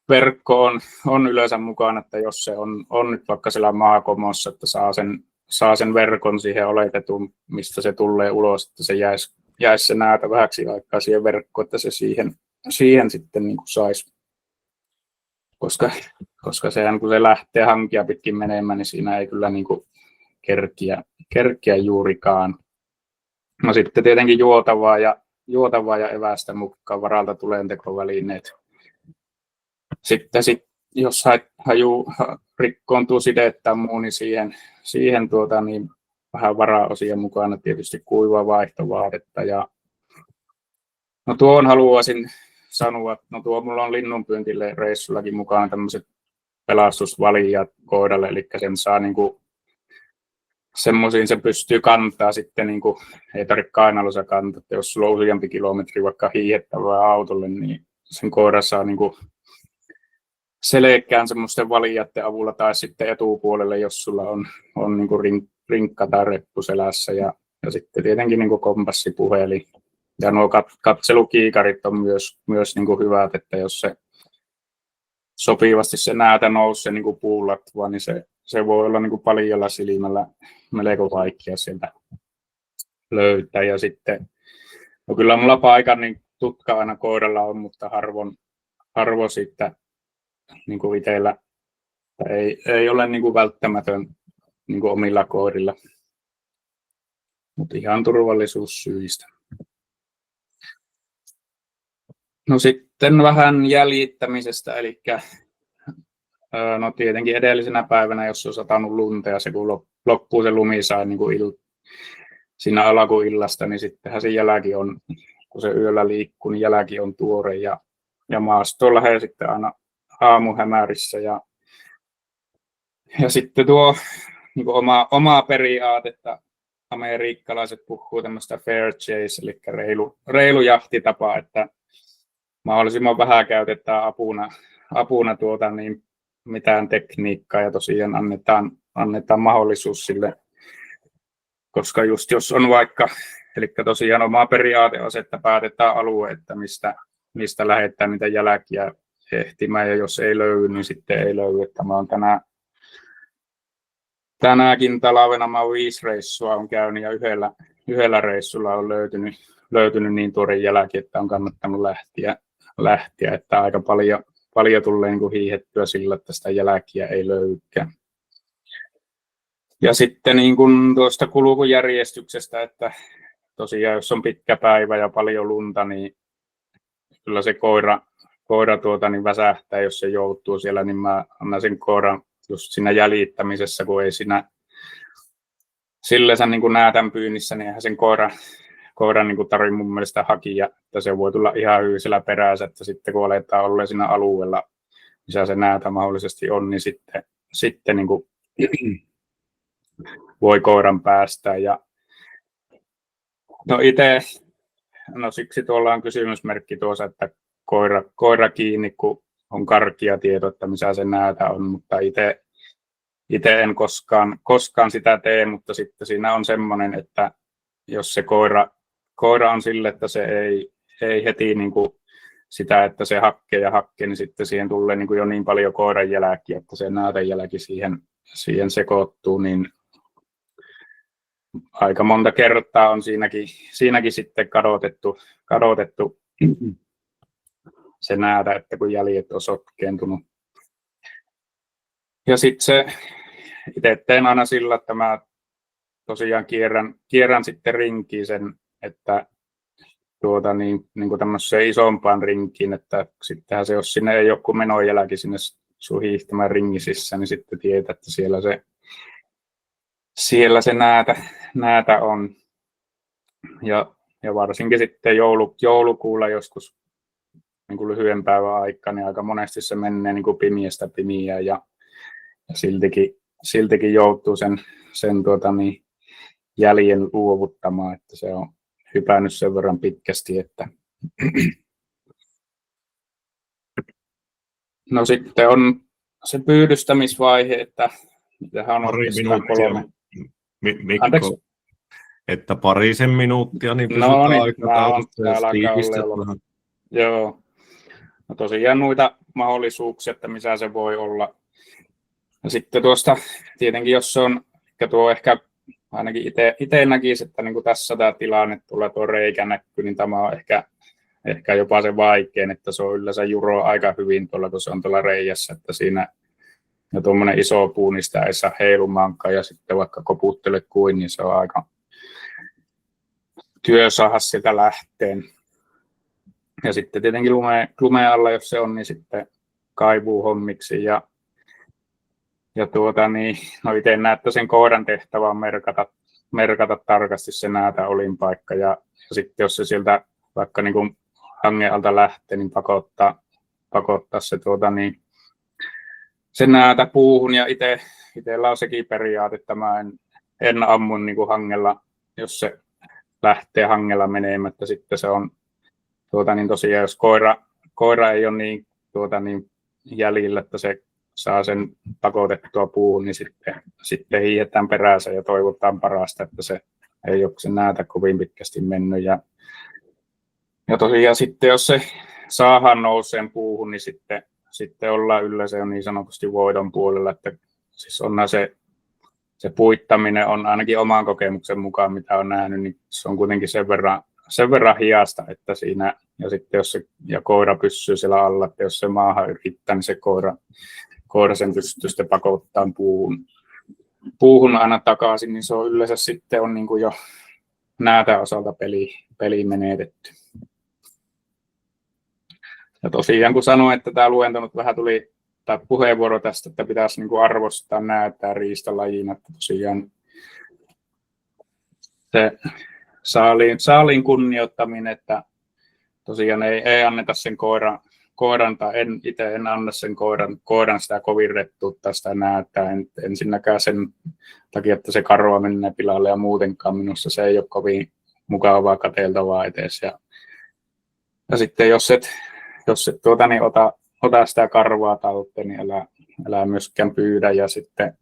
verkko on yleensä mukana, että jos se on nyt vaikka siellä maakomossa, että saa sen verkon siihen oletetun, mistä se tulee ulos, että se jäisi se näätä vähäksi aikaa siihen verkkoon, että se siihen sitten niin kuin saisi. Koska sehän kun se lähtee hankia pitkin menemään, niin siinä ei kyllä niin kuin kerkiä juurikaan. No sitten tietenkin juotavaa ja evästä mukaan varalta tulentekovälineet. Sitten jos rikkoontuu side tai muu, niin siihen niin vähän varaosia mukana, tietysti kuivaa vaihtovaatetta. Ja no tuon haluaisin sanoa, että no tuo mulla on linnunpyyntille reissullakin mukana tämmöiset pelastusvalijat koiralle, eli sen saa niin kuin semmoisiin se pystyy kantaa sitten, niin kuin, ei tarvitse kainalossa kantaa, että jos sulla on useampi kilometri vaikka hiihettävää autolle, niin sen koira saa niin kuin selkeään semmoisten valijaiden avulla tai sitten etupuolelle, jos sulla on niin kuin rinkka tai reppu selässä ja sitten tietenkin niin kuin kompassipuhelin. Ja nuo katselukiikarit on myös niin kuin hyvät, että jos se sopivasti se näytä nousee niin kuin puulattua, niin se voi olla niin kuin paljolla silmällä melko vaikea sieltä löytää. Ja sitten, no kyllä mulla paikan niin tutka aina koiralla on, mutta harvoin sitten niin kuin itsellä ei ole niin kuin välttämätön niin kuin omilla koirilla, mutta ihan turvallisuussyistä. No sitten vähän jäljittämisestä, eli no tietenkin edellisenä päivänä, jos on satanut lunta ja se kun loppuu se lumisaa niin kuin siinä alkuillasta, niin sittenhän se jälki on, kun se yöllä liikkuu, niin jälki on tuore ja maastoon lähtee sitten aina aamuhämärissä ja sitten tuo niin kuin omaa periaatetta, amerikkalaiset puhuu tämmöistä fair chase, eli reilu jahtitapa, että mahdollisimman vähän käytetään apuna niin mitään tekniikkaa ja tosiaan annetaan mahdollisuus sille, koska just jos on vaikka, eli tosiaan oma periaate on se, että päätetään alue, että mistä lähdetään niitä jälkiä ehtimään ja jos ei löydy, niin sitten ei löydy, että mä oon tänäkin talvena mä oon 5 reissua on käynyt ja yhdellä reissulla on löytynyt niin tuore jälki, että on kannattanut lähteä, että aika paljon tulee niin kuin hiihettyä sillä, että sitä jälkiä ei löydykään. Ja sitten niin kuin tuosta kulkujärjestyksestä, että tosiaan jos on pitkä päivä ja paljon lunta, niin kyllä se koira niin väsähtää, jos se joutuu siellä, niin mä annan sen koiran just siinä jäljittämisessä, kun ei siinä sillensä niin kuin näätän pyynnissä, niin eihän sen koiran niin kuin tarvitse mun mielestä hakia, että se voi tulla ihan hyysellä perässä, että sitten kun aletaan olla siinä alueella, missä se näätä mahdollisesti on, niin sitten niin kuin voi koiran päästää. Ja no siksi tuolla on kysymysmerkki tuossa, että koira kiinni, kun on karkia tieto, että missä se näätä on, mutta itse en koskaan sitä tee, mutta sitten siinä on semmoinen, että jos se koira on sille, että se ei heti niin kuin sitä, että se hakkee, niin sitten siihen tulee niin kuin jo niin paljon koiran jälkiä, että se näätänjälki siihen sekoittuu, niin aika monta kertaa on siinäkin sitten kadotettu se näätä, että kun jäljet on sotkeentunut. Ja sitten se itse teen aina sillä, että mä tosiaan kierrän sitten rinkiin sen, että niin kuin tämmöiseen isompaan rinkiin, että sittenhän se, jos sinne ei ole kuin menojälki sinne sun hiihtämään ringisissä, niin sitten tietää, että siellä se näätä on. Ja varsinkin sitten joulukuulla joskus niin kuin lyhyen päivän aikaa, niin aika monesti se menee niin kuin pimiästä pimiään ja siltikin joutuu sen jäljen luovuttamaan, että se on hypännyt sen verran pitkästi, että no sitten on se pyydystämisvaihe, että tähän on pari minuuttia. Mikko, anteeksi? että parisen minuuttia, niin pysytään aikataulussa ja tiivistät vähän. Joo. No tosiaan noita mahdollisuuksia, että missä se voi olla. Ja sitten tuosta tietenkin, jos se on, ehkä ainakin itse näkisi, että niin kuin tässä tämä tilanne tulee tuo reikä näkyy, niin tämä on ehkä jopa se vaikein, että se on yleensä juro aika hyvin tuolla, kun se on tuolla reijässä, että siinä ja tuommoinen iso puu, niin sitä ei saa heilumaankaan, ja sitten vaikka koputtelet kuin, niin se on aika työ saada sieltä lähteen. Ja sitten tietenkin lumeen alla, jos se on, niin sitten kaivuu hommiksi. Ja no itse näen, että sen koiran tehtävä on merkata tarkasti se näätä olinpaikka. Ja sitten jos se sieltä vaikka niin kuin hangen alta lähtee, niin pakottaa se se näätä puuhun. Ja itsellä on sekin periaate, että mä en ammu niin kuin hangella, jos se lähtee hangella menemättä. Sitten se on niin tosiaan, jos koira ei ole niin jäljillä, että se saa sen pakotettua puuhun, niin sitten hiihetään perässä ja toivotaan parasta, että se ei ole se näätä kovin pitkästi mennyt. Ja tosiaan sitten, jos se saadaan nouseen puuhun, niin sitten ollaan yleensä jo niin sanotusti voidon puolella, että siis onhan se puittaminen on ainakin oman kokemuksen mukaan, mitä on nähnyt, niin se on kuitenkin sen verran hiasta, että siinä, ja sitten jos koira pysyy siellä alla, että jos se maahan yrittää, niin se koira sen pystyy sitten pakottaa puuhun aina takaisin, niin se on yleensä sitten on niin kuin jo näätä osalta peli menetetty. Ja tosiaan kun sanoin, että tämä luento nyt vähän tuli tai puheenvuoro tästä, että pitäisi niin kuin arvostaa näätää riistalajina, että tosiaan se saaliin kunnioittaminen, että tosiaan ei anneta sen koiran tai itse en anna sen koiran sitä kovin rettuutta sitä näätää, ensinnäkään sen takia, että se karva menee pilalle ja muutenkaan minusta se ei ole kovin mukavaa kateeltavaa edes. Ja sitten jos et niin ota sitä karvaa talteen, niin älä myöskään pyydä. Ja sitten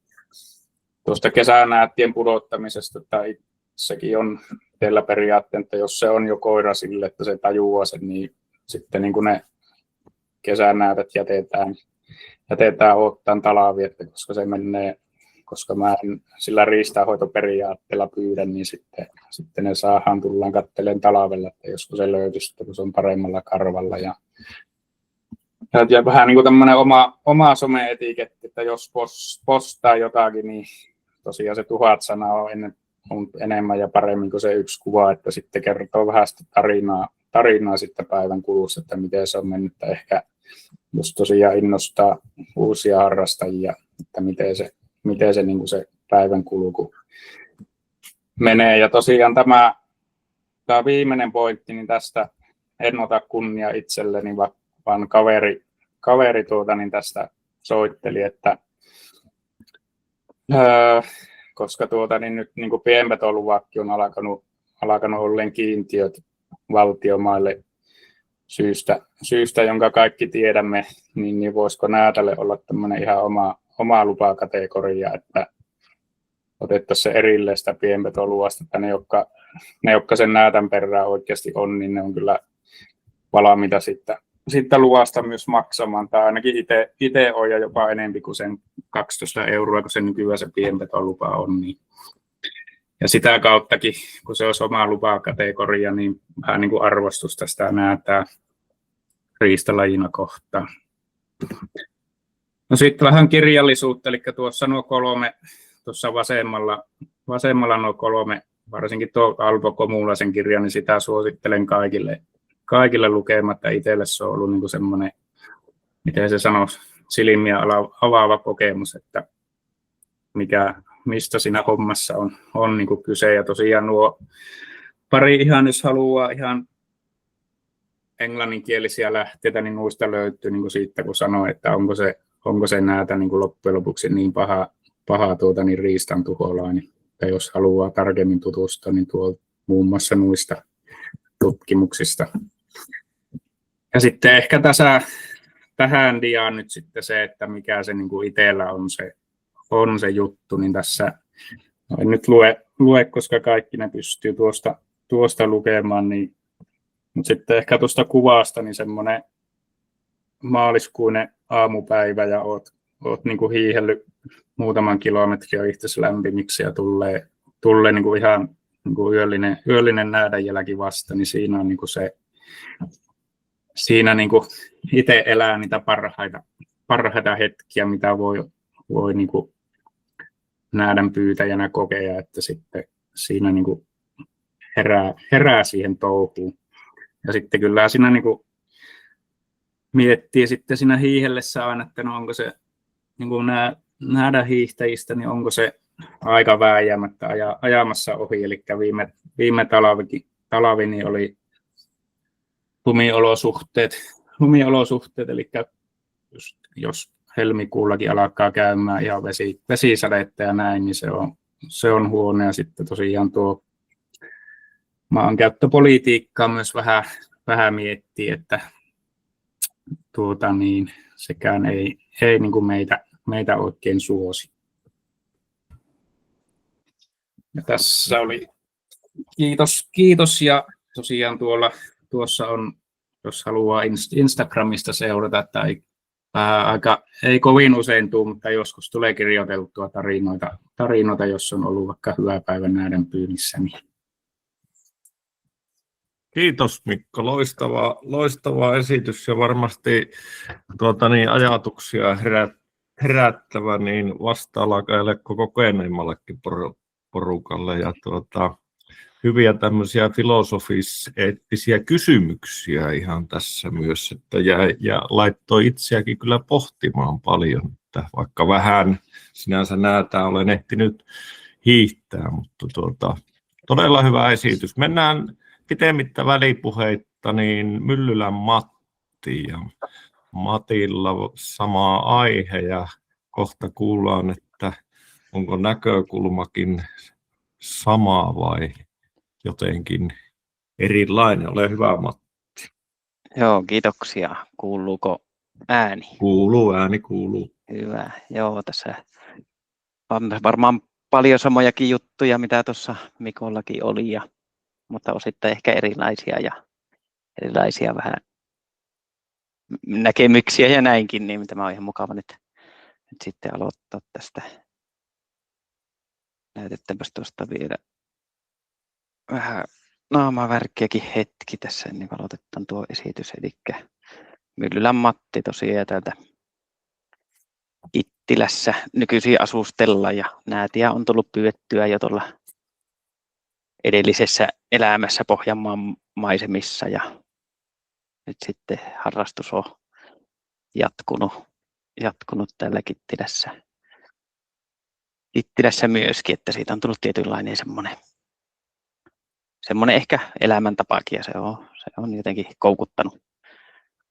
tuosta kesänäättien pudottamisesta, että sekin on teillä periaatteessa, että jos se on jo koira sille, että se tajuaa sen, niin sitten niin kuin ne kesänäätät jätetään ottaen talaviettä, koska se menee, koska mä en sillä riistanhoitoperiaatteella pyydä, niin sitten ne tullaan katselemaan talvella, että joskus se löytyisi, kun se on paremmalla karvalla. Ja vähän niin kuin tämmöinen oma some-etiketti, että jos postaa jotakin, niin tosiaan se 1000 sanaa on enemmän ja paremmin kuin se yksi kuva, että sitten kertoo vähän sitä tarinaa sitten päivän kulussa, että miten se on mennyt, että ehkä jos tosiaan innostaa uusia harrastajia, että miten se, niin kuin se päivän kulku menee. Ja tosiaan tämä viimeinen pointti, niin tästä en ota kunnia itselleni, vaan kaveri niin tästä soitteli, että koska niin nyt niin kuin pienpetoluvakin on alkanut olleen kiintiöt valtiomaille syystä, jonka kaikki tiedämme, niin voisiko näätälle olla tämmöinen ihan oma lupakategoria, että otettaisiin se erilleen sitä pienpetoluvasta, että ne, jotka sen näätän perään oikeasti on, niin ne on kyllä valmiita sitten luvasta myös maksamaan, tai ainakin itse on ja jopa enemmän kuin sen 12 €, kun se nykyään se pienpetolupa on. Niin. Ja sitä kauttakin, kun se olisi oma lupakategoria, niin vähän niin kuin arvostusta sitä näätää riistalajina kohtaan. No sitten vähän kirjallisuutta, eli tuossa nuo 3, tuossa vasemmalla nuo 3, varsinkin tuo Alpo Komulaisen kirja, niin sitä suosittelen kaikille lukematta. Itselle se on ollut niin kuin semmoinen, miten se sanoisi, silmiä avaava kokemus, että mistä siinä hommassa on niin kuin kyse. Ja tosiaan nuo pari ihan, jos haluaa ihan englanninkielisiä lähteitä, niin nuista löytyy niin kuin siitä, kun sanoo, että onko se näätä niin kuin loppujen lopuksi niin paha niin riistan tuholainen. Ja jos haluaa tarkemmin tutustua, niin tuo muun muassa nuista tutkimuksista. Ja sitten ehkä tähän diaan nyt sitten se, että mikä se niin kuin itsellä on se juttu, niin tässä en nyt lue, koska kaikki ne pystyy tuosta lukemaan, niin, mutta sitten ehkä tuosta kuvasta niin semmoinen maaliskuinen aamupäivä ja oot niin kuin hiihellyt muutaman kilometrin jo itsesi lämpimiksi ja tulee niin kuin ihan niin kuin yöllinen näädänjälki vasta, niin siinä on niin kuin siinä niin kuin itse elää niitä parhaita hetkiä, mitä voi niin kuin näädän pyytäjänä kokea, että sitten siinä niin kuin herää siihen touhuun. Ja sitten kyllä siinä niin kuin miettii sitten siinä hiihellessä aina, että no onko se niin kuin näädän hiihtäjistä, niin onko se aika vääjäämättä ajamassa ohi. Eli viime talvi niin oli lumiolosuhteet, eli jos helmikuullakin alkaa käymään ihan vesisadetta ja näin, niin se on huono. Ja sitten tosiaan tuo maankäyttöpolitiikkaa myös vähän miettii, että sekään ei niin kuin meitä oikein suosi. Ja tässä oli kiitos ja tosiaan tuossa on, jos haluaa Instagramista seurata, että ei kovin usein tule, mutta joskus tulee kirjoiteltua tarinoita, jos on ollut vaikka hyvä päivä näiden pyynnissä. Niin. Kiitos Mikko, loistava esitys ja varmasti ajatuksia herättävä niin vasta-alkajalle kuin kokeneemmallekin porukalle ja hyviä tämmöisiä filosofis-eettisiä kysymyksiä ihan tässä myös, että ja laittoi itseäkin kyllä pohtimaan paljon, että vaikka vähän sinänsä olen ehtinyt hiihtää, mutta todella hyvä esitys. Mennään pitemmittä välipuheitta niin Myllylän Matti ja Matilla sama aihe ja kohta kuullaan, että onko näkökulmakin sama vai jotenkin erilainen. Ole hyvä, Matti. Joo, kiitoksia. Kuuluuko ääni? Kuuluu, ääni kuuluu. Hyvä. Joo, tässä on varmaan paljon samojakin juttuja, mitä tuossa Mikollakin oli, mutta osittain ehkä erilaisia vähän näkemyksiä ja näinkin, niin tämä on ihan mukava nyt sitten aloittaa tästä. Näytetäänpäs tuosta vielä vähän naamavärkkiäkin hetki tässä, ennen kuin aloitetaan tuo esitys. Eli Myllylän Matti tosiaan täältä Kittilässä nykyisin asustellaan ja näätiä on tullut pyydettyä jo tuolla edellisessä elämässä Pohjanmaan maisemissa ja nyt sitten harrastus on jatkunut täällä Kittilässä myöskin, että siitä on tullut tietynlainen semmoinen ehkä elämäntapakin ja se on jotenkin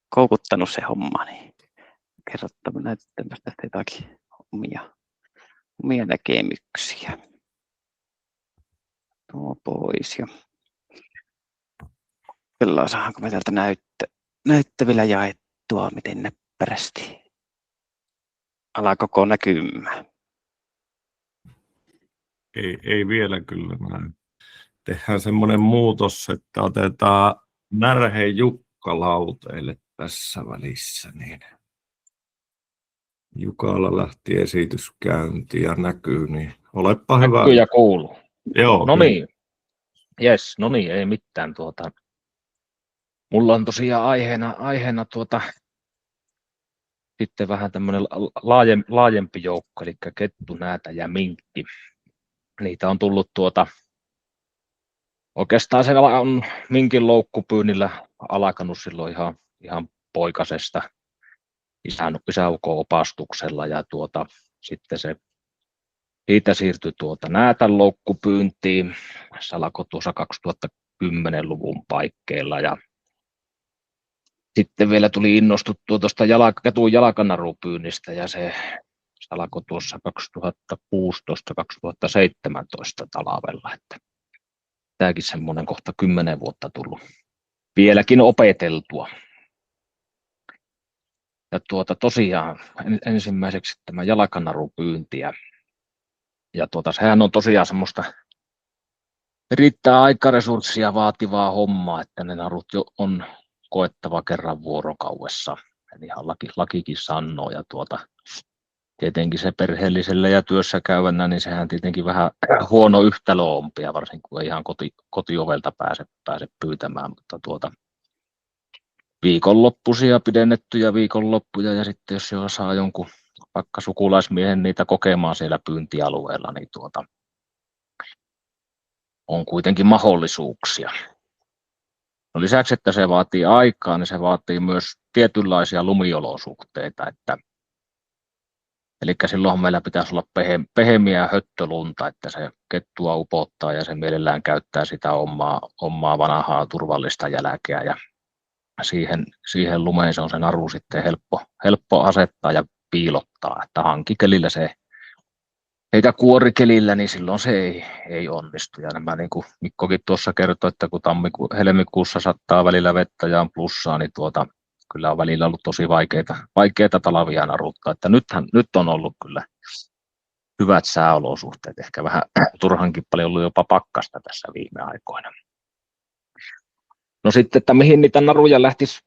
koukuttanut se homma, niin kerrottava näyttämästä tästä jotakin omia näkemyksiä. Tuo pois ja kyllä saanko me täältä näyttävillä jaettua, miten näppärästi alakoko näkymään. Ei vielä kyllä näy. Tehdään semmoinen muutos, että otetaan Närhe Jukka lauteille tässä välissä. Niin Jukalla lähti esitys käyntiin ja näkyy, niin olepa hyvä. Näkyy ja kuuluu. Joo. No niin. Jes, no niin, ei mitään. Mulla on tosiaan aiheena sitten vähän tämmöinen laajempi joukko, eli kettu, näätä ja minkki. Niitä on tullut oikeastaan se on minkin loukkupyynnillä alkanut silloin ihan poikasesta isäukon opastuksella ja sitten se siitä siirtyi näätän loukkupyyntiin. Se alkoi tuossa 2010-luvun paikkeilla ja sitten vielä tuli innostuttua tuosta ketun jalkanarupyynnistä ja se alkoi tuossa 2016-2017 talvella, että tämäkin semmoinen kohta 10 vuotta tullut vieläkin opeteltua. Ja tosiaan ensimmäiseksi tämä jalkanarupyynti ja sehän on tosiaan semmoista riittää aikaresurssia vaativaa hommaa, että ne narut jo on koettava kerran vuorokaudessa. Eli ihan lakikin sanoo ja tietenkin se perheelliselle ja työssä käyvänä, niin sehän tietenkin vähän huono yhtälö on, ja varsinkin kun ei ihan kotiovelta pääse pyytämään, mutta viikonloppuisia pidennettyjä viikonloppuja ja sitten jos saa jonkun vaikka sukulaismiehen niitä kokemaan siellä pyyntialueella, niin on kuitenkin mahdollisuuksia. No lisäksi, että se vaatii aikaa, niin se vaatii myös tietynlaisia lumiolosuhteita, eli silloin meillä pitäisi olla pehmeää höttölunta, että se kettua upottaa ja se mielellään käyttää sitä omaa vanhaa turvallista jälkeä ja siihen lumeen se on se naru sitten helppo asettaa ja piilottaa, että hankikelillä se eikä kuorikelillä, niin silloin se ei onnistu. Ja nämä, niin kuin Mikkokin tuossa kertoi, että kun helmikuussa sattaa välillä vettä ja on plussaa, niin kyllä on välillä ollut tosi vaikeita talvia naruttaa. Että nyt on ollut kyllä hyvät sääolosuhteet, ehkä vähän turhankin paljon ollut jopa pakkasta tässä viime aikoina. No sitten, että mihin niitä naruja lähtisi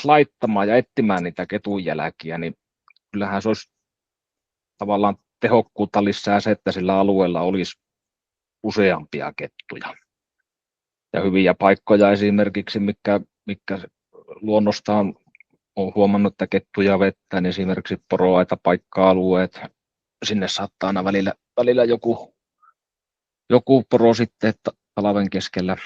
laittamaan ja etsimään niitä ketunjälkiä, niin kyllähän se olisi tavallaan tehokkuutta lisää se, että sillä alueella olisi useampia kettuja. Ja hyviä paikkoja esimerkiksi, mitkä luonnostaan on huomannut, että kettuja vettä, niin esimerkiksi poroaita paikka-alueet, sinne saattaa aina välillä joku poro sitten talven keskellä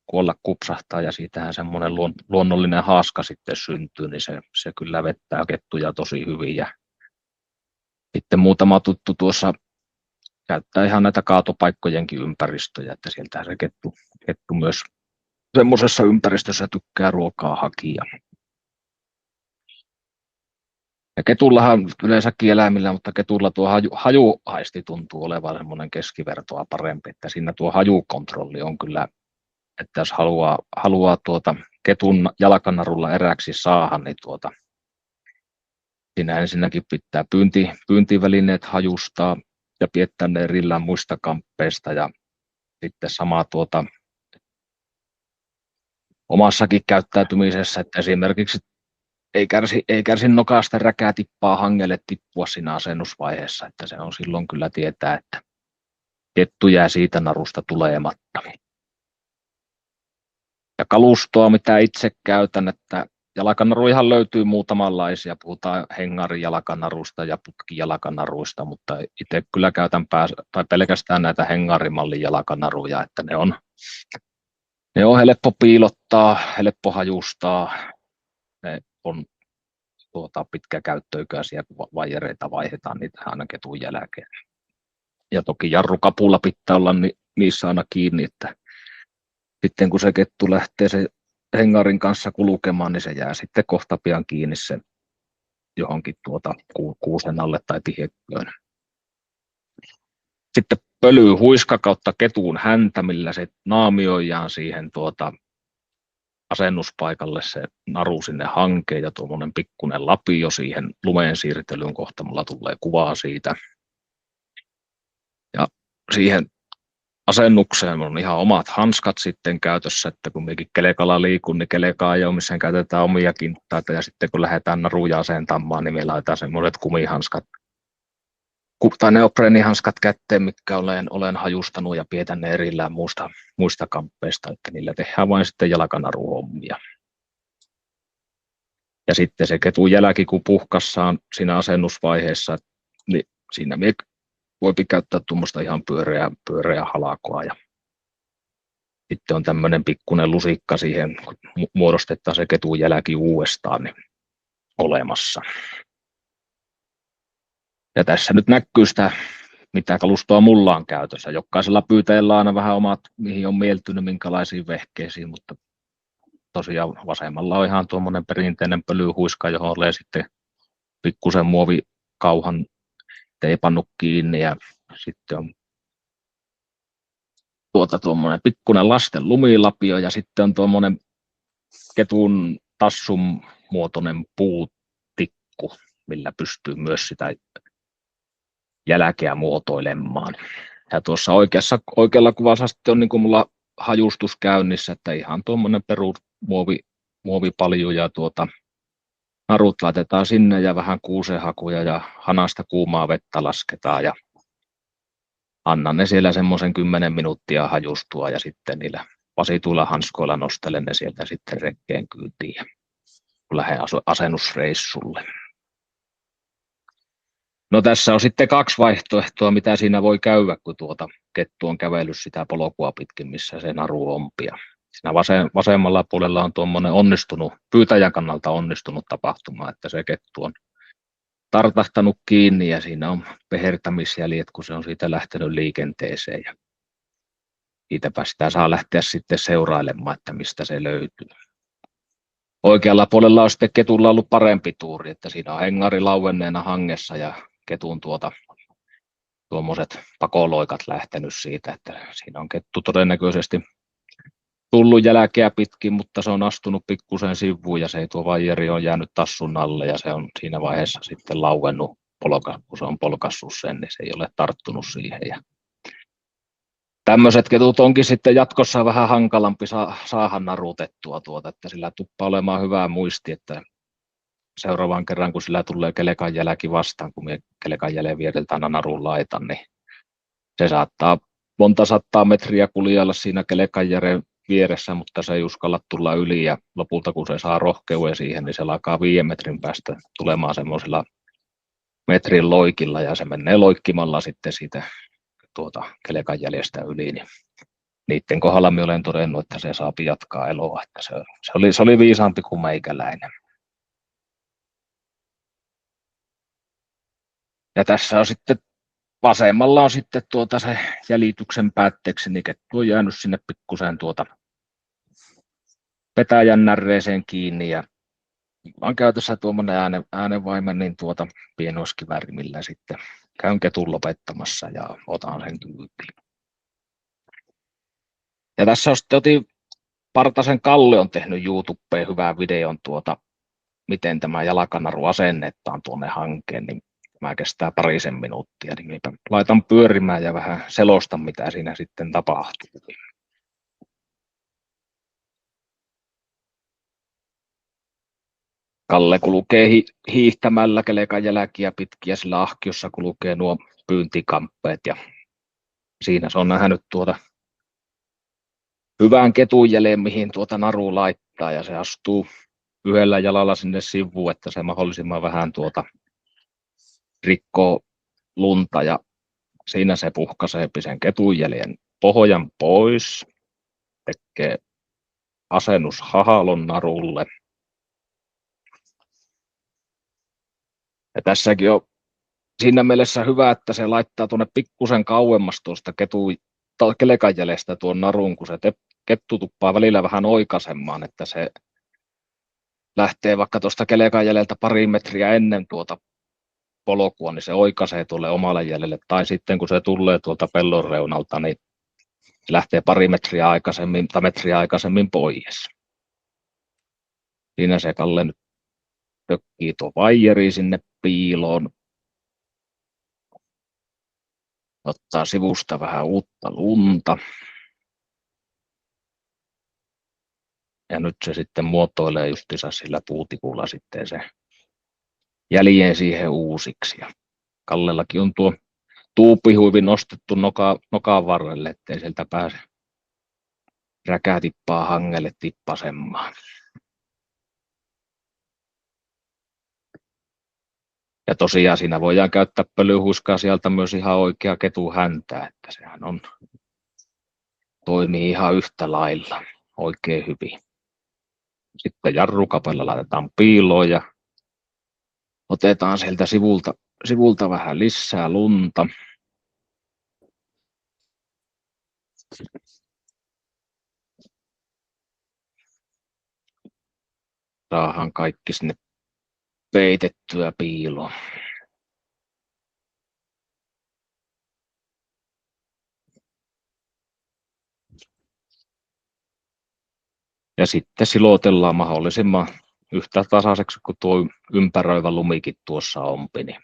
kuolla kupsahtaa ja siitähän semmoinen luonnollinen haaska sitten syntyy, niin se kyllä vettää kettuja tosi hyvin. Ja sitten muutama tuttu tuossa käyttää ihan näitä kaatopaikkojenkin ympäristöjä, että sieltä se kettu myös semmoisessa ympäristössä tykkää ruokaa hakia. Ja ketullahan yleensäkin eläimillä, mutta ketulla tuo hajuaisti tuntuu olevan semmoinen keskivertoa parempi, että siinä tuo hajukontrolli on kyllä, että jos haluaa ketun jalkanarulla eräksi saada, niin siinä ensinnäkin pitää pyyntivälineet hajustaa ja piettää ne erillään muista kamppeista ja sitten samaa omassakin käyttäytymisessä, että esimerkiksi ei kärsi nokasta räkää tippaa hangelle tippua siinä asennusvaiheessa, että se on silloin kyllä tietää, että kettu jää siitä narusta tulematta. Ja kalustoa, mitä itse käytän, että jalkanaruihan löytyy muutamanlaisia, puhutaan hengarijalkanaruista ja putkijalkanaruista, mutta itse kyllä käytän pelkästään näitä hengarimallin jalkanaruja, että ne on helppo piilottaa, helppo hajustaa, ne on pitkäkäyttöikäisiä, kun vaijereita vaihdetaan niitä aina ketun jälkeen. Ja toki jarrukapulla pitää olla niissä aina kiinni, että sitten kun se kettu lähtee se hengarin kanssa kulkemaan, niin se jää sitten kohta pian kiinni sen johonkin kuusen alle tai tiheköön. Sitten pölyhuiska kautta ketun häntä, millä se naamioidaan siihen asennuspaikalle se naru sinne hankeen ja tuommoinen pikkuinen lapio siihen lumeen siirtelyyn, kohta mulla tulee kuvaa siitä. Ja siihen asennukseen on ihan omat hanskat sitten käytössä, että kun minäkin kelekalla liikun, niin kelekaa ei ole missään käytetään omia kintaita ja sitten kun lähdetään naruja asentamaan, niin me laitetaan semmoiset kumihanskat tai neopreenihanskat kätteen, mitkä olen hajustanut ja pietän ne erillään muista kamppeista, että niillä tehdään vain sitten jalkanaruhommia. Ja sitten se ketun jälki, kun puhkassaan siinä asennusvaiheessa, niin siinä voi käyttää tuommoista ihan pyöreä halakoa. Ja sitten on tämmöinen pikkuinen lusikka siihen, kun muodostetaan se ketun jälki uudestaan, niin olemassa. Ja tässä nyt näkyy sitä, mitä kalustoa mulla on käytössä. Jokaisella pyytäjällä on aina vähän omat, mihin on mieltynyt, minkälaisiin vehkeisiin, mutta tosiaan vasemmalla on ihan tuommoinen perinteinen pölyhuiska, johon olen sitten pikkusen muovikauhan teipannut kiinni ja sitten on tuommoinen pikkuinen lasten lumilapio ja sitten on tuommoinen ketun tassun muotoinen puutikku, millä pystyy myös sitä jälkeä muotoilemaan. Ja tuossa oikealla kuvassa sitten on niin kuin mulla hajustus käynnissä, että ihan tuommoinen muovipalju ja narut laitetaan sinne ja vähän kuusenhakuja ja hanasta kuumaa vettä lasketaan ja annan ne siellä semmoisen 10 minuuttia hajustua ja sitten niillä vasituilla hanskoilla nostelen ne sieltä sitten rekkeen kyytiin ja lähden asennusreissulle. No tässä on sitten 2 vaihtoehtoa, mitä siinä voi käydä, kun kettu on kävellyt sitä polkua pitkin, missä se naru ompia. Siinä vasemmalla puolella on tuommoinen pyytäjän kannalta onnistunut tapahtuma, että se kettu on tartahtanut kiinni ja siinä on pehertämisjäljet, kun se on siitä lähtenyt liikenteeseen. Ja siitäpä sitä saa lähteä sitten seurailemaan, että mistä se löytyy. Oikealla puolella on sitten ketulla ollut parempi tuuri, että siinä on hengari lauenneena hangessa ja ketun tuommoiset pakoloikat lähtenyt siitä, että siinä on kettu todennäköisesti tullut jälkeä pitkin, mutta se on astunut pikkusen sivuun ja se tuo vaijeri on jäänyt tassun alle ja se on siinä vaiheessa sitten lauennut, kun se on polkassut sen, niin se ei ole tarttunut siihen. Ja tämmöiset ketut onkin sitten jatkossa vähän hankalampi saada narutettua että sillä tuppaa olemaan hyvä muisti, että seuraavan kerran kun sillä tulee kelekan jälki vastaan, kun minä kelekan jäljen viereltä aina narun laitan, niin se saattaa monta sataa metriä kuljella siinä kelekan vieressä, mutta se ei uskalla tulla yli ja lopulta kun se saa rohkeuden siihen, niin se alkaa 5 metrin päästä tulemaan semmoisella metrin loikilla ja se menee loikkimalla sitten siitä kelekan jäljestä yli, niin niiden kohdalla minä olen todennut, että se saa jatkaa eloa, että se oli viisaampi kuin meikäläinen. Ja tässä on sitten vasemmalla on sitten se jäljityksen päätteeksi, niin kettu on jäänyt sinne pikkusen petäjän närreeseen kiinni ja on käytössä tuommoinen äänenvaimen niin pienoiskivääri, millä sitten käyn ketun lopettamassa ja otan sen kyytiin. Ja tässä on sitten Partasen Kalle on tehnyt YouTubeen hyvän videon miten tämä jalkanaru asennetaan tuonne hankeen, niin tämä kestää parisen minuuttia, niin laitan pyörimään ja vähän selostan, mitä siinä sitten tapahtuu. Kalle kulkee hiihtämällä kelekan jälkiä pitkiä sillä ahkiossa kulkee nuo pyyntikamppeet ja siinä se on nähnyt hyvän ketun jäljen, mihin naru laittaa ja se astuu yhdellä jalalla sinne sivuun, että se mahdollisimman vähän rikkoo lunta ja siinä se puhkaisee sen ketun jäljen pohjan pois, tekee asennushahalon narulle. Ja tässäkin on siinä mielessä hyvä, että se laittaa tuonne pikkusen kauemmas tuosta kelekan jäljestä tuon narun, kun se kettu tuppaa välillä vähän oikaisemaan, että se lähtee vaikka tuosta kelekan jäljeltä pari metriä ennen polkua, niin se oikaisee tuolle omalle jäljelle, tai sitten kun se tulee tuolta pellon reunalta, niin se lähtee pari metriä aikaisemmin pois. Siinä se Kalle nyt tökkii tuo vaijeri sinne piiloon, ottaa sivusta vähän uutta lunta. Ja nyt se sitten muotoilee justiinsa sillä puutikulla sitten se jäljen siihen uusiksi. Ja Kallellakin on tuo tuupihuivi nostettu nokan varrelle, ettei sieltä pääse räkätippaa hangelle tippasemaan. Ja tosiaan siinä voidaan käyttää pölyhuskaa sieltä myös ihan oikea ketuhäntää, että sehän toimii ihan yhtä lailla oikein hyvin. Sitten jarrukapella laitetaan piiloon ja otetaan sieltä sivulta vähän lisää lunta. Saadaan kaikki sinne peitettyä piiloon. Ja sitten silotellaan mahdollisimman yhtä tasaiseksi kuin tuo ympäröivä lumikin tuossa onpi, niin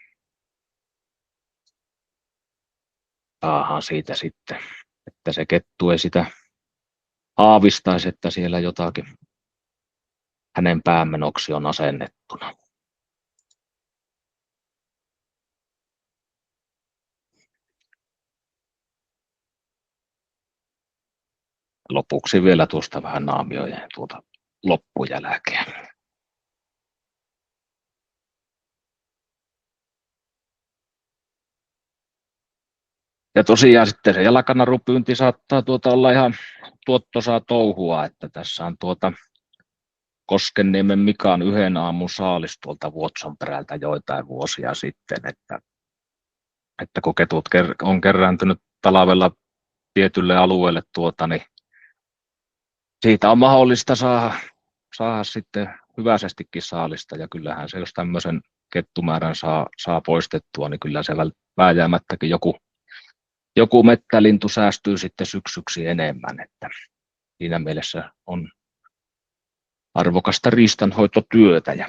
saadaan siitä sitten, että se kettu ei sitä aavistaisi, että siellä jotakin hänen päämenoksi on asennettuna. Lopuksi vielä tuosta vähän naamioiden loppujälkeä. Ja tosiaan sitten se jalkanarupyynti saattaa olla ihan tuottosaa touhua, että tässä on Koskenniemen Mikan yhden aamun saalis tuolta Vuotsonperältä joitain vuosia sitten, että kun ketut on kerääntynyt talvella tietylle alueelle niin siitä on mahdollista saada sitten hyväsestikin saalista ja kyllähän se, jos tämmöisen kettumäärän saa poistettua, niin kyllä se vääjäämättäkin joku joku mettälintu säästyy sitten syksyksi enemmän, että siinä mielessä on arvokasta riistanhoitotyötä. Ja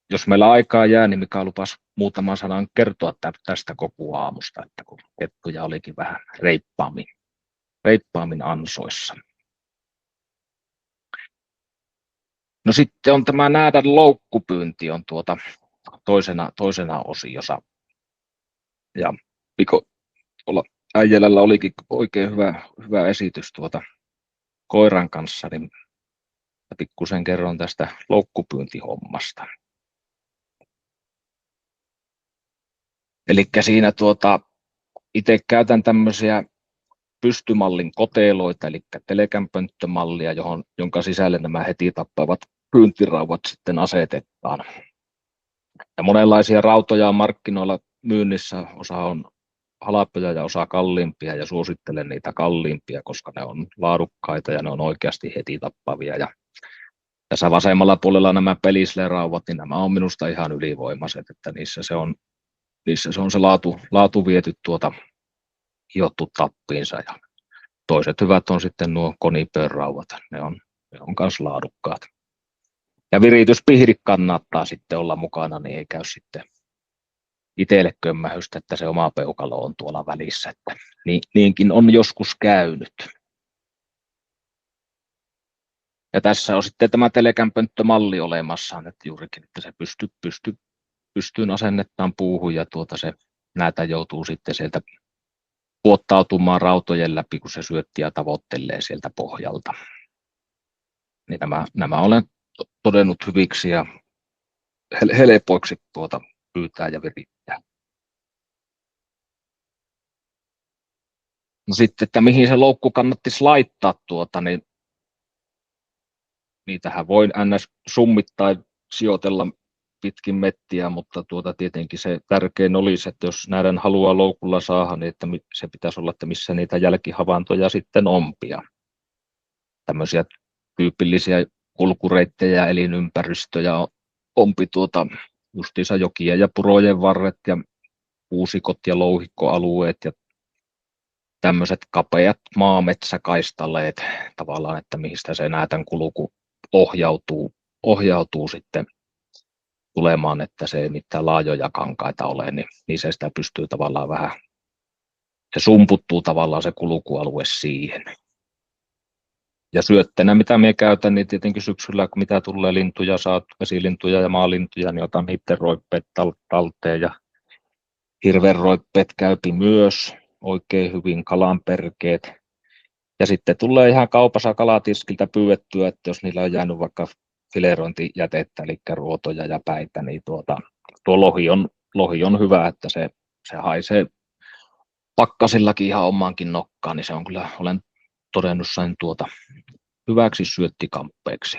jos meillä aikaa jää, niin Mika lupasi muutaman sanan kertoa tästä koko aamusta, että kun kettuja olikin vähän reippaammin ansoissa. No sitten on tämä näädän loukkupyynti on toisena osiossa. Ja Mikko tuolla Äijälällä olikin oikein hyvä esitys koiran kanssa, niin pikkusen kerron tästä loukkupyyntihommasta. Eli siinä itse käytän tämmöisiä pystymallin koteloita, eli telekämpönttömallia, jonka sisälle nämä heti tappavat pyyntiraudat sitten asetetaan. Ja monenlaisia rautoja on markkinoilla myynnissä, osa on halpoja ja osa kalliimpia, ja suosittelen niitä kalliimpia, koska ne on laadukkaita ja ne on oikeasti heti tappavia. Ja tässä vasemmalla puolella nämä pelislerauvat, niin nämä on minusta ihan ylivoimaiset, että niissä se on se laatu viety hiottu tappiinsa, ja toiset hyvät on sitten nuo konipöörauvat, ne on myös laadukkaat. Ja virityspihri kannattaa sitten olla mukana, niin ei käy sitten itselle kömmähystä, että se oma peukalo on tuolla välissä, että niinkin on joskus käynyt. Ja tässä on sitten tämä telekämpönttömalli olemassa, että juurikin, että se pystyyn asennettaan puuhun, ja se näätä joutuu sitten sieltä puottautumaan rautojen läpi, kun se syöttiä tavoittelee sieltä pohjalta. Niin nämä olen todennut hyviksi ja helpoiksi pyytää ja virittää. No sitten, että mihin se loukku kannattaisi laittaa, niin niitähän voi ns. Summittain sijoitella pitkin mettiä, mutta tietenkin se tärkein olisi, että jos näiden haluaa loukulla saada, niin että se pitäisi olla, että missä niitä jälkihavaintoja sitten ompia. Tämmöisiä tyypillisiä kulkureittejä ja elinympäristöjä ompi justiinsa jokien ja purojen varret ja kuusikot ja louhikkoalueet ja tämmöiset kapeat maametsäkaistaleet tavallaan, että mistä se näätän kulku ohjautuu sitten tulemaan, että se ei mitään laajoja kankaita ole, niin se sitä pystyy tavallaan vähän, se sumputtuu tavallaan se kulkualue siihen. Ja syötteenä, mitä minä käytän, niin tietenkin syksyllä, kun mitä tulee lintuja, saat vesilintuja ja maalintuja, niin otan niiden roippeet talteen, ja hirvenroippeet käypi myös oikein hyvin, kalanperkeet. Ja sitten tulee ihan kaupassa kalatiskiltä pyydettyä, että jos niillä on jäänyt vaikka filerointijätettä, eli ruotoja ja päitä, niin tuo lohi on hyvä, että se haisee pakkasillakin ihan omaankin nokkaan, niin se on kyllä, olen todennut sen hyväksi syöttikamppeeksi.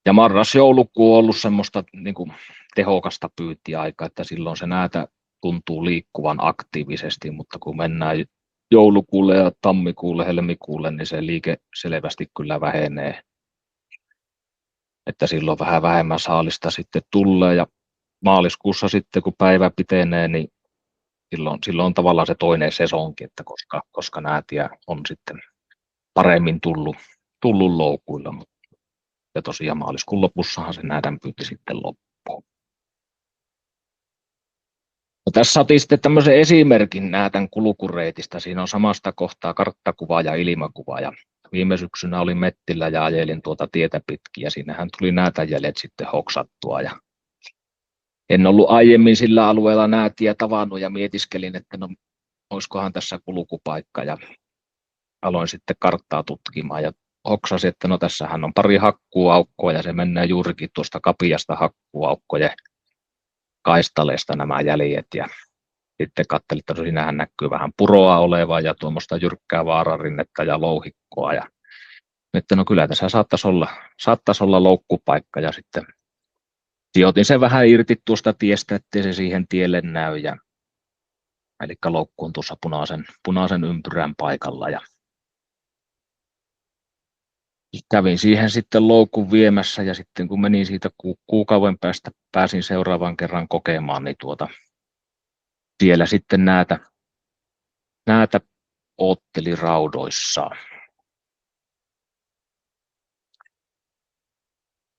Ja marras-joulukuu on ollut semmoista niin kuin tehokasta pyyntiaikaa, että silloin se näätä tuntuu liikkuvan aktiivisesti, mutta kun mennään joulukuulle ja tammikuulle, helmikuulle, niin se liike selvästi kyllä vähenee. Että silloin vähän vähemmän saalista sitten tulee, ja maaliskuussa sitten kun päivä pitenee, niin silloin on tavallaan se toinen sesonki, että koska näätiä on sitten paremmin tullut loukuilla. Ja tosiaan maaliskuun lopussahan se näädänpyynti sitten loppuu. No, tässä otin sitten tämmöisen esimerkin näätän kulkureitistä. Siinä on samasta kohtaa karttakuva ja ilmakuva. Ja viime syksynä olin mettillä ja ajelin tietä pitkin, ja siinähän tuli näätäjäljet sitten hoksattua. Ja en ollut aiemmin sillä alueella näätiä tavannut ja mietiskelin, että no olisikohan tässä kulkupaikka, ja aloin sitten karttaa tutkimaan ja hoksasin, että no tässähän on pari hakkuaukkoa ja se menee juurikin tuosta kapiasta hakkuaukkojen kaistaleesta nämä jäljet, ja sitten katselin, että siinähän näkyy vähän puroa olevaa ja tuommoista jyrkkää vaararinnetta ja louhikkoa, ja että no kyllä tässä saattaisi olla loukkupaikka, ja sitten sijoitin sen vähän irti tuosta tiestä, ettei se siihen tielle näy, eli loukku on tuossa punaisen ympyrän paikalla, ja kävin siihen sitten loukun viemässä, ja sitten kun menin siitä kuukauden päästä, pääsin seuraavan kerran kokemaan, niin siellä sitten näätä ootteli raudoissaan.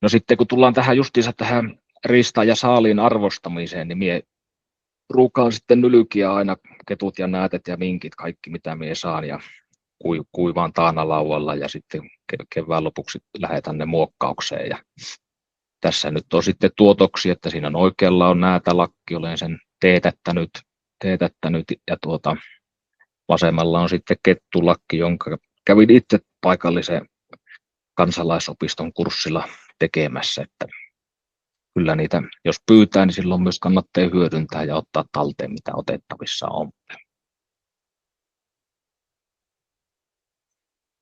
No sitten kun tullaan tähän justiinsa tähän riistaan ja saaliin arvostamiseen, niin mie ruukaan sitten nylkiä aina ketut ja näätet ja minkit, kaikki mitä mie saan ja kuivaan taanalauvalla ja sitten kevään lopuksi lähetän ne muokkaukseen. Ja tässä nyt on sitten tuotoksi, että siinä on oikealla on näätälakki, olen sen teetättänyt ja vasemmalla on sitten kettulakki, jonka kävin itse paikallisen kansalaisopiston kurssilla tekemässä, että kyllä niitä, jos pyytää, niin silloin myös kannattaa hyödyntää ja ottaa talteen, mitä otettavissa on.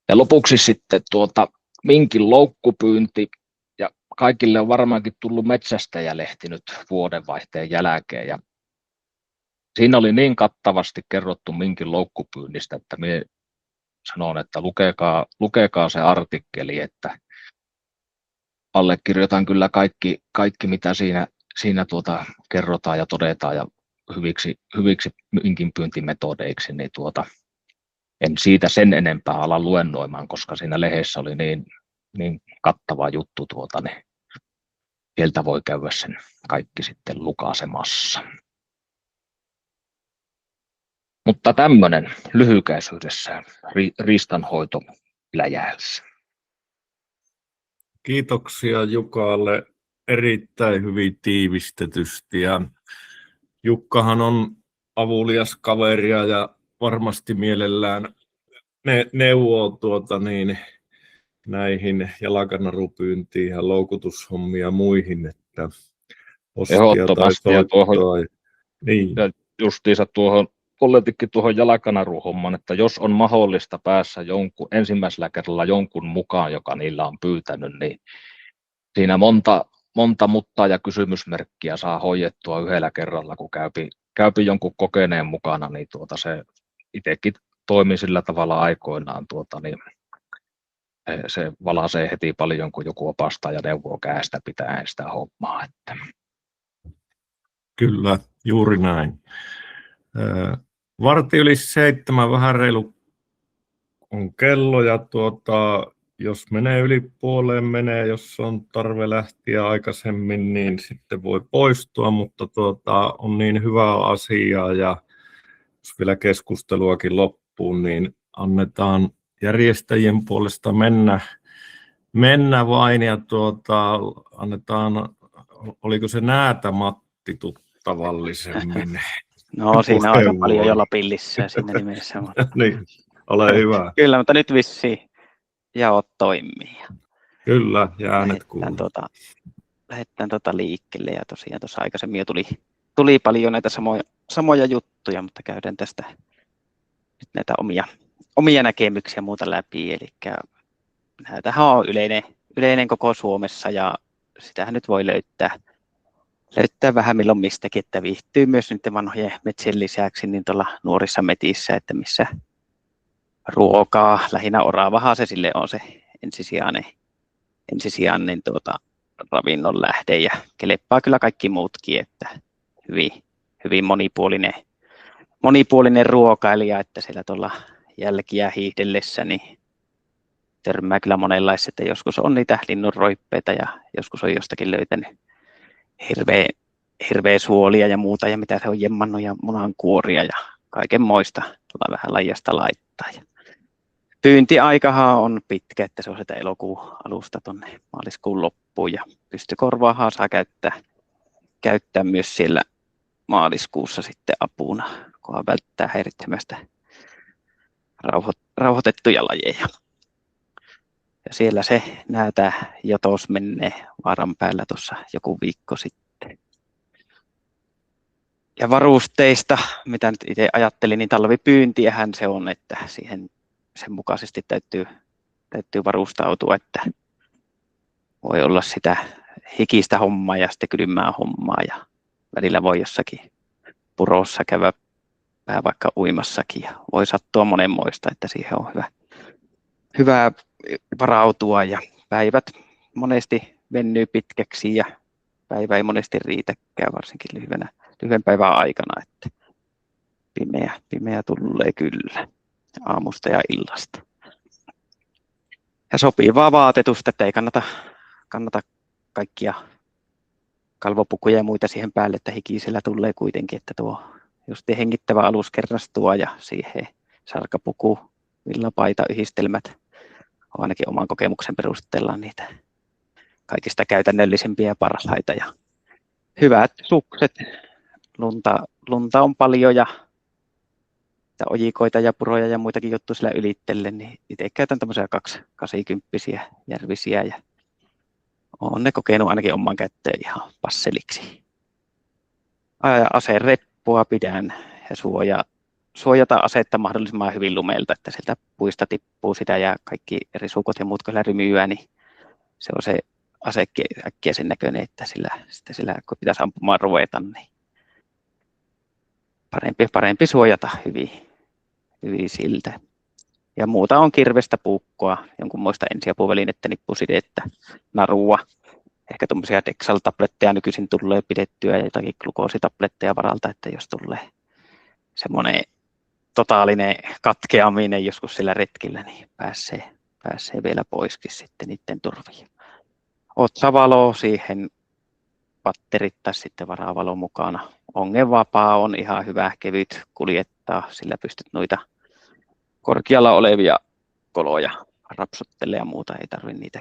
Ja lopuksi sitten minkin loukkupyynti, ja kaikille on varmaankin tullut metsästäjälehti nyt vuodenvaihteen jälkeen, ja siinä oli niin kattavasti kerrottu minkin loukkupyynnistä, että minä sanon, että lukekaa se artikkeli, että allekirjoitan kyllä kaikki mitä siinä kerrotaan ja todetaan ja hyviksi minkinpyyntimetodeiksi, niin en siitä sen enempää ala luennoimaan, koska siinä lehdessä oli niin kattava juttu, niin sieltä voi käydä sen kaikki sitten lukaisemassa. Mutta tämmöinen lyhykäisyydessään riistanhoitopläjäys. Kiitoksia Jukalle erittäin hyvin tiivistetysti. Ja Jukkahan on avulias kaveria ja varmasti mielellään neuvoo näihin jalkanarupyyntiin ja loukutushommiin ja muihin. Että ehdottomasti ja niin. Justiinsa olletikin tuohon jalkanaruhomman, että jos on mahdollista päässä ensimmäisellä kerralla jonkun mukaan, joka niillä on pyytänyt, niin siinä monta muttaa ja kysymysmerkkiä saa hoidettua yhdellä kerralla, kun käypi jonkun kokeneen mukana, niin se itsekin toimii sillä tavalla aikoinaan, niin se valaisee heti paljon, kun joku opastaa ja neuvoo käestä pitäen sitä hommaa. Että. Kyllä, juuri näin. 6:45 vähän reilu on kello ja jos menee yli puoleen jos on tarve lähteä aikaisemmin, niin sitten voi poistua, mutta on niin hyvää asiaa ja jos vielä keskusteluakin loppuun, niin annetaan järjestäjien puolesta mennä vain ja annetaan, oliko se Näätä Matti tuttavallisemmin? No siinä on aika paljon jo Lapillissa siinä nimessä. Niin, ole hyvä. Kyllä, mutta nyt vissiin jaot toimii. Kyllä, ja äänet kuuluu. Lähdetään liikkeelle ja tosiaan tuossa aikaisemmin jo tuli paljon näitä samoja juttuja, mutta käydään tästä nyt näitä omia näkemyksiä ja muuta läpi. Eli näitähän on yleinen koko Suomessa ja sitähän nyt voi löytää vähän milloin mistäkin, että viihtyy myös niiden vanhojen metsien lisäksi niin tuolla nuorissa metissä, että missä ruokaa, lähinnä oravahan se sille on se ensisijainen ravinnon lähde ja keleppaa kyllä kaikki muutkin, että hyvin monipuolinen ruokailija, että siellä tuolla jälkiä hiihdellessä niin törmää kyllä monenlaista, että joskus on niitä linnunroippeita ja joskus on jostakin löytänyt hirveä suolia ja muuta ja mitä se on jemmannut ja munankuoria ja kaikenmoista vähän lajasta laittaa. Ja pyyntiaikahan on pitkä, että se on sitä elokuun alusta tuonne maaliskuun loppuun ja pystykorvaahan saa käyttää myös siellä maaliskuussa sitten apuna, kunhan välttää häiritsemästä rauhoitettuja lajeja. Ja siellä se Näätä jotos menee vaaran päällä tuossa joku viikko sitten. Ja varusteista, mitä nyt itse ajattelin, niin talvipyyntiähän se on, että siihen sen mukaisesti täytyy varustautua, että voi olla sitä hikistä hommaa ja sitten kylmää hommaa ja välillä voi jossakin purossa käydä vähän vaikka uimassakin ja voi sattua monenmoista, että siihen on hyvä varautua ja päivät monesti venyy pitkäksi ja päivä ei monesti riitäkään varsinkin lyhyen päivän aikana, että pimeä tulee kyllä aamusta ja illasta. Ja sopivaa vaatetusta, että ei kannata kaikkia kalvopukuja ja muita siihen päälle, että hikisellä tulee kuitenkin, että tuo just hengittävä alus kerrastua ja siihen sarkapuku, villapaita, yhdistelmät on ainakin oman kokemuksen perusteella niitä kaikista käytännöllisempiä ja parhaita. Ja hyvät sukset, lunta on paljon ja ojikoita ja puroja ja muitakin juttuja sillä ylittellen, niin itse käytän tämmöisiä 280 järvisiä ja olen ne kokenut ainakin oman käyttöön ihan passeliksi. Aseen reppua pidän ja suojata asetta mahdollisimman hyvin lumelta, että sieltä puista tippuu sitä ja kaikki eri sukot ja muut kyllä rymyää, niin se on se asekin äkkiä sen näköinen, että sillä kun pitäisi ampumaan ruveta, niin parempi suojata hyvin siltä. Ja muuta on kirvestä, puukkoa, jonkunmoista ensiapuvälinettä, nippusidettä, narua. Ehkä tuommoisia Dexal-tabletteja nykyisin tulee pidettyä ja jotakin glukoositabletteja varalta, että jos tulee semmoinen totaalinen katkeaminen joskus sillä retkillä, niin pääsee vielä poiskin sitten niiden turviin. Otsavalo siihen, patterit tai sitten varavalo mukana. Ongenvapaa on ihan hyvä, kevyt kuljettaa, sillä pystyt noita korkealla olevia koloja rapsuttelemaan ja muuta, ei tarvitse niitä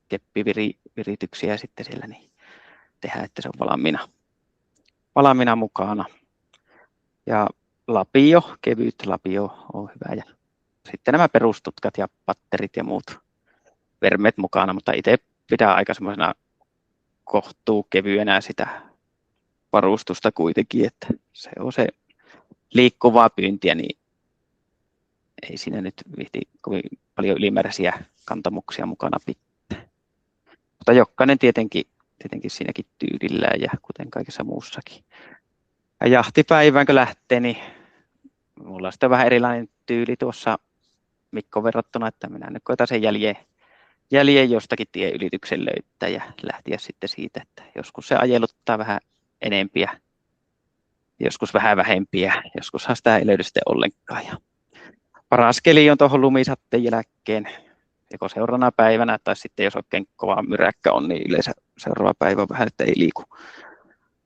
keppivirityksiä sitten siellä niin tehdä, että se on valmiina mukana. Ja lapio, kevyt lapio on hyvä. Ja sitten nämä perustutkat ja patterit ja muut vermet mukana, mutta itse pitää aika semmoisena kohtuu kevyenä sitä varustusta kuitenkin, että se on se liikkuvaa pyyntiä, niin ei siinä nyt viihti kovin paljon ylimääräisiä kantamuksia mukana pitää. Mutta jokainen tietenkin siinäkin tyylillään ja kuten kaikessa muussakin. Ja jahtipäivään kun lähtee, niin mulla on sitten vähän erilainen tyyli tuossa Mikko verrattuna, että minä nyt koitan sen jäljen jostakin tieylityksen löytää ja lähteä sitten siitä, että joskus se ajeluttaa vähän enempiä, joskus vähän vähempiä, joskushan sitä ei löydy sitten ollenkaan. Ja paras keli on tuohon lumisatteen jälkeen, joko seuraavana päivänä tai sitten jos oikein kova myräkkä on, niin yleensä seuraava päivä vähän, että ei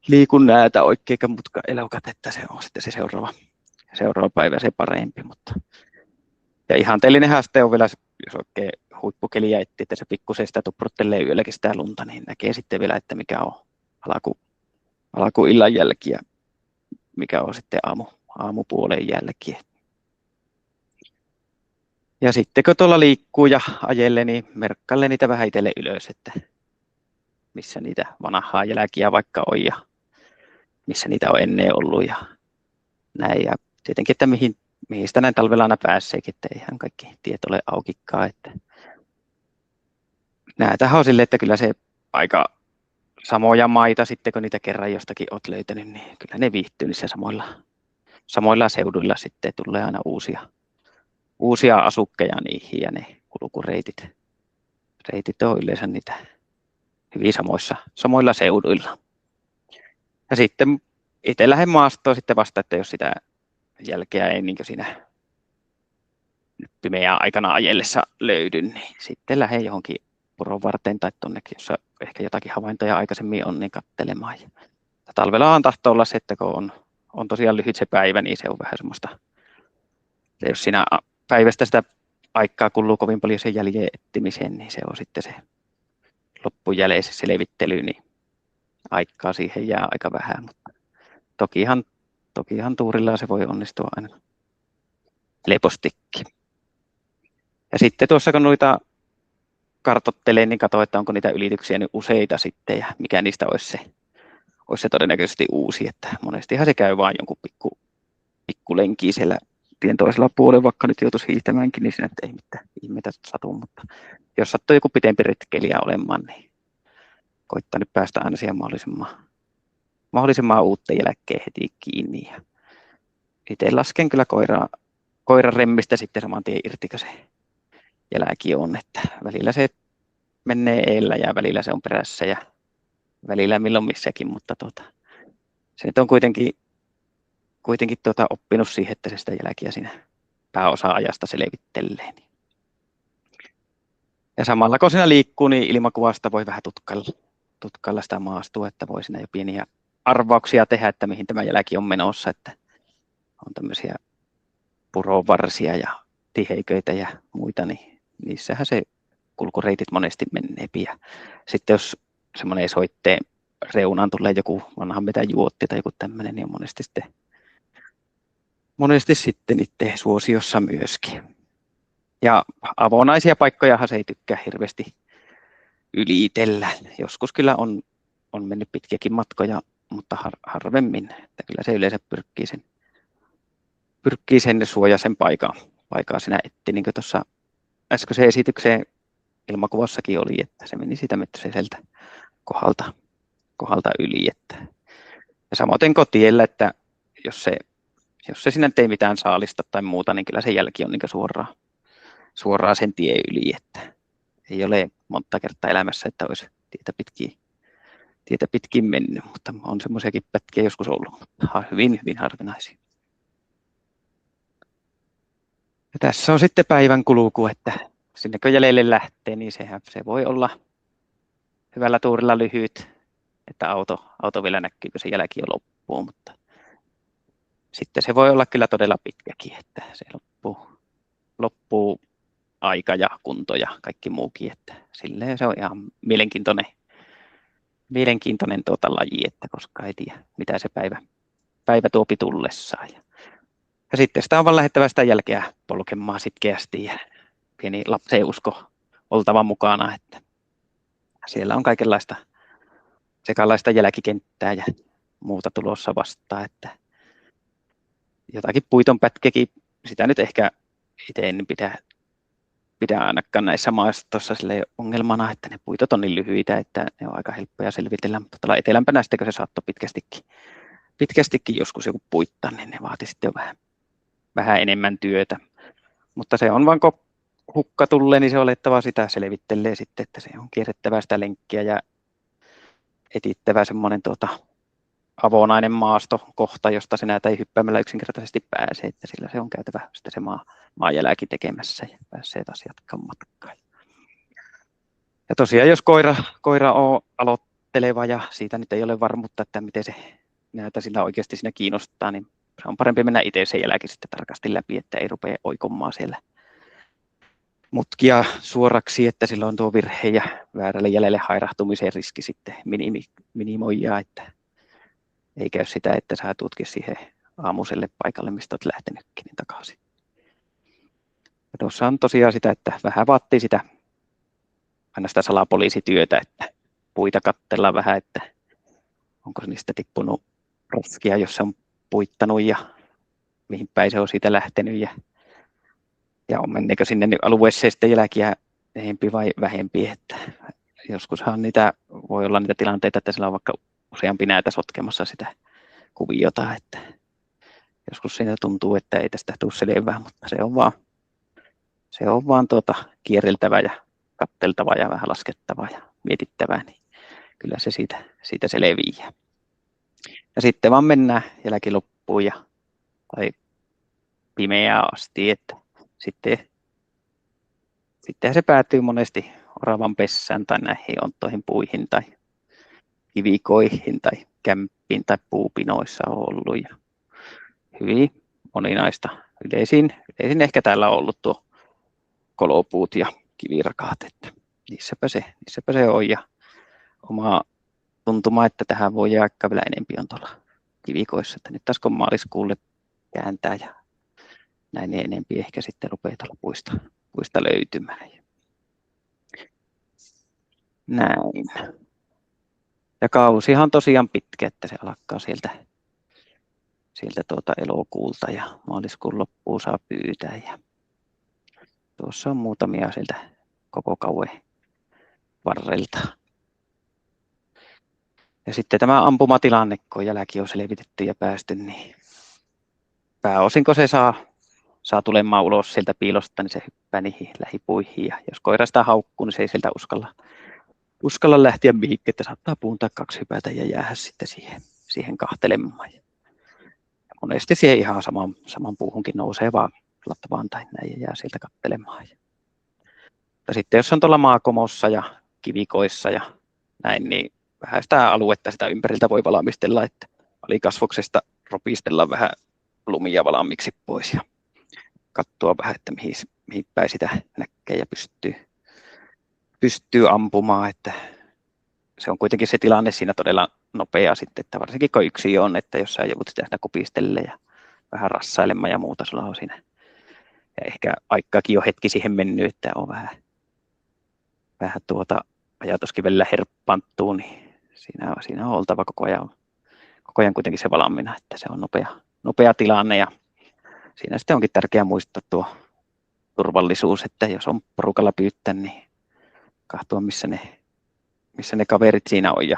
liiku näitä oikein mutkaelokat, että se on sitten se seuraava päivä se parempi. Mutta ja ihanteellinenhän sitten on vielä, jos oikein huippukeliä etsii, että se pikkusen sitä tupruttelee yölläkin sitä lunta, niin näkee sitten vielä, että mikä on alkuillan jälki ja mikä on sitten aamupuolen jälki. Ja sitten kun tuolla liikkuu ja ajelee, niin merkkailee niitä vähän itselle ylös, että missä niitä vanhaa jälkiä vaikka on ja missä niitä on ennen ollut ja näin. Ja tietenkin, että mihin sitä näin talvella aina pääseekin, että eihän kaikki tiet ole aukikaan. Että näitähän on silleen, että kyllä se aika samoja maita sitten, kun niitä kerran jostakin olet löytänyt, niin kyllä ne viihtyy niissä samoilla seuduilla sitten tulee aina uusia asukkeja niihin ja ne kulkureitit on yleensä niitä hyvin samoilla seuduilla. Ja sitten itse lähden maastoon sitten vasta, että jos sitä jälkeä ei niin siinä pimeää aikana ajellessa löydy, niin sitten lähden johonkin puron varteen tai tuonnekin, jossa ehkä jotakin havaintoja aikaisemmin on, niin katselemaan. Ja talvella tahtoo olla se, että kun on tosiaan lyhyt se päivä, niin se on vähän semmoista, jos siinä päivästä sitä aikaa kuluu kovin paljon sen jäljen etsimiseen, niin se on sitten se loppujäljeisen selvittely, niin aikaa siihen jää aika vähän, mutta tokihan tuurilla se voi onnistua aina lepostikin. Ja sitten tuossa kun noita kartoittelee, niin katsoin, että onko niitä ylityksiä nyt useita sitten ja mikä niistä olisi se todennäköisesti uusi, että monestihan se käy vain jonkun pikku lenkiä siellä tien toisella puolella, vaikka nyt joutuisi hiihtämäänkin, niin siinä ei mitään ihmeitä satu, mutta jos sattuu joku pitempi retkeilijä olemaan, niin koittaa nyt päästä aina siihen mahdollisimman uutta jälkeen heti kiinni. Ja itse lasken kyllä koiran remmistä sitten saman tien irti, kun se jälki on, että välillä se menee eellä ja välillä se on perässä ja välillä milloin missäkin, mutta se on kuitenkin kuitenkin oppinut siihen, että se sitä jälkiä siinä pääosa ajasta selvittelee. Ja samalla kun siinä liikkuu, niin ilmakuvasta voi vähän tutkailla sitä maastua, että voi siinä jo pieniä arvauksia tehdä, että mihin tämä jälki on menossa, että on tämmöisiä purovarsia ja tiheiköitä ja muita, niin niissähän se kulkureitit monesti menee. Ja sitten jos semmoinen soitteen reunaan tulee joku vanhan metä juotti tai joku tämmöinen, niin on monesti sitten itse suosiossa myöskin. Ja avonaisia paikkojahan se ei tykkää hirveästi ylitellä. Joskus kyllä on mennyt pitkiäkin matkoja, mutta harvemmin. Että kyllä se yleensä pyrkii sen suojaisen paikaa siinä etti, niin kuin tuossa äskeisen esitykseen ilmakuvassakin oli, että se meni siitä metsäiseltä kohdalta yli. Ja samoin kotiellä, että jos se sinne ei mitään saalista tai muuta, niin kyllä se jälki on niin suoraan sen tie yli, että ei ole monta kertaa elämässä, että olisi tietä pitkin mennyt, mutta on semmoisiakin pätkiä joskus ollut, mutta hyvin, hyvin harvinaisia. Ja tässä on sitten päivän kulku, että sinne kun jäljelle lähtee, niin se voi olla hyvällä tuurilla lyhyt, että auto vielä näkyy, kun se jälki jo loppuu, mutta sitten se voi olla kyllä todella pitkäkin, että se loppuu aika ja kunto ja kaikki muukin, että silleen se on ihan mielenkiintoinen laji, että koska ei tiedä, mitä se päivä tuopi tullessaan. Ja sitten sitä on vaan lähdettävä sitä jälkeä polkemaan sitkeästi ja pieni lapseusko oltava mukana, että siellä on kaikenlaista sekalaista jälkikenttää ja muuta tulossa vastaan, että jotakin puiton pätkekin, sitä nyt ehkä itse en pidä ainakaan näissä maastossa sille ongelmana, että ne puitot on niin lyhyitä, että ne on aika helppoja selvitellä, mutta tuolla etelämpänä sitten, kun se saattoi pitkästikin joskus joku puittaa, niin ne vaati sitten jo vähän enemmän työtä. Mutta se on vaan, kun hukka tulee, niin se olettava sitä selvittelee sitten, että se on kierrettävä sitä lenkkiä ja etittävä semmoinen avonainen maastokohta, josta se näitä ei hyppäämällä yksinkertaisesti pääse, että sillä se on käytävä sitten se maanjälki tekemässä ja pääsee taas jatkamaan matkaa. Ja tosiaan, jos koira on aloitteleva ja siitä nyt ei ole varmuutta, että miten se näitä sillä oikeasti siinä kiinnostaa, niin se on parempi mennä itse sen jälkeen sitten tarkasti läpi, että ei rupea oikomaan siellä mutkia suoraksi, että silloin tuo virhe ja väärälle jäljelle hairahtumisen riski sitten minimoidaan, että ei käy sitä, että sä tutki siihen aamuselle paikalle, mistä olet lähtenytkin, niin takaisin. Ja tuossa on tosiaan sitä, että vähän vaatii aina sitä salapoliisityötä, että puita katsellaan vähän, että onko niistä tippunut roskia, jos se on puittanut ja mihin päin se on siitä lähtenyt ja menneekö sinne alueeseen sitten jälkiä enemmän vai vähempi, että joskushan voi olla niitä tilanteita, että siellä on vaikka useampi näitä sotkemassa sitä kuviota, että joskus siinä tuntuu, että ei tästä tule selvää, mutta se on vaan kierreltävä ja katteltava ja vähän laskettava ja mietittävä, niin kyllä se siitä selviää. Ja sitten vaan mennään jälki loppuun tai pimeää asti, että sitten se päätyy monesti oravan pessään tai näihin onttoihin puihin tai kivikoihin tai kämppiin tai puupinoissa on ollut ja hyvin moninaista. Yleisin ehkä täällä on ollut tuo kolopuut ja kivirakaat, että niissäpä se on ja oma tuntuma, että tähän voi jääkkä vielä enempi on tuolla kivikoissa, että nyt taas kun maaliskuulle kääntää ja näin niin enempi ehkä sitten rupeaa tuolla puista löytymään. Näin. Ja kausihan on tosiaan pitkä, että se alkaa sieltä elokuulta ja maaliskuun loppuun saa pyytää. Ja tuossa on muutamia sieltä koko kauden varrelta. Ja sitten tämä ampumatilanne, kun jälki on selvitetty ja päästy, niin pääosin kun se saa tulemaan ulos sieltä piilosta, niin se hyppää niihin lähipuihin. Ja jos koira sitä haukkuu, niin se ei sieltä uskalla lähteä mihinkään, että saattaa puun tai kaksi hypätä ja jäädä sitten siihen kahtelemaan. Ja monesti siihen ihan saman puuhunkin nousee vaan latvaan tai näin ja jää sieltä katselemaan. Ja sitten jos on tuolla maakomossa ja kivikoissa ja näin, niin vähän sitä aluetta sitä ympäriltä voi valmistella, että alikasvoksesta ropistella vähän lumia valmiiksi pois ja katsoa vähän, että mihin päin sitä näkee ja pystyy ampumaan. Että se on kuitenkin se tilanne siinä todella nopea sitten, että varsinkin kun yksi on, että jos sä joudut sitä kopistelemaan ja vähän rassailemaan ja muuta, sulla on siinä. Ja ehkä aikaakin jo hetki siihen mennyt, että on vähän ajatuskin välillä herppantuu, niin siinä on oltava koko ajan kuitenkin se valmiina, että se on nopea tilanne ja siinä sitten onkin tärkeää muistaa tuo turvallisuus, että jos on porukalla pyyttää, niin katsoa missä ne kaverit siinä on ja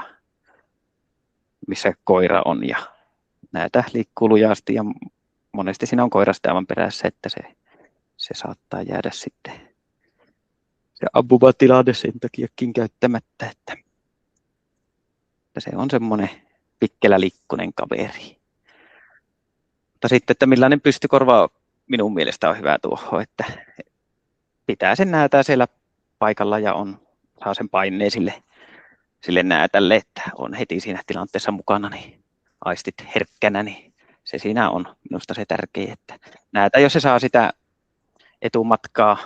missä koira on ja näitä liikkuu lujasti ja monesti siinä on koira sitten aivan perässä, että se saattaa jäädä sitten se ampuva tilanne sen takiakin käyttämättä, että se on semmoinen pikkelä likkunen kaveri. Mutta sitten, että millainen pystykorva minun mielestä on hyvä tuohon, että pitää sen näätää siellä paikalla ja saa sen paineen sille näätälle, että on heti siinä tilanteessa mukana, niin aistit herkkänä, niin se siinä on minusta se tärkein, että näätä, jos se saa sitä etumatkaa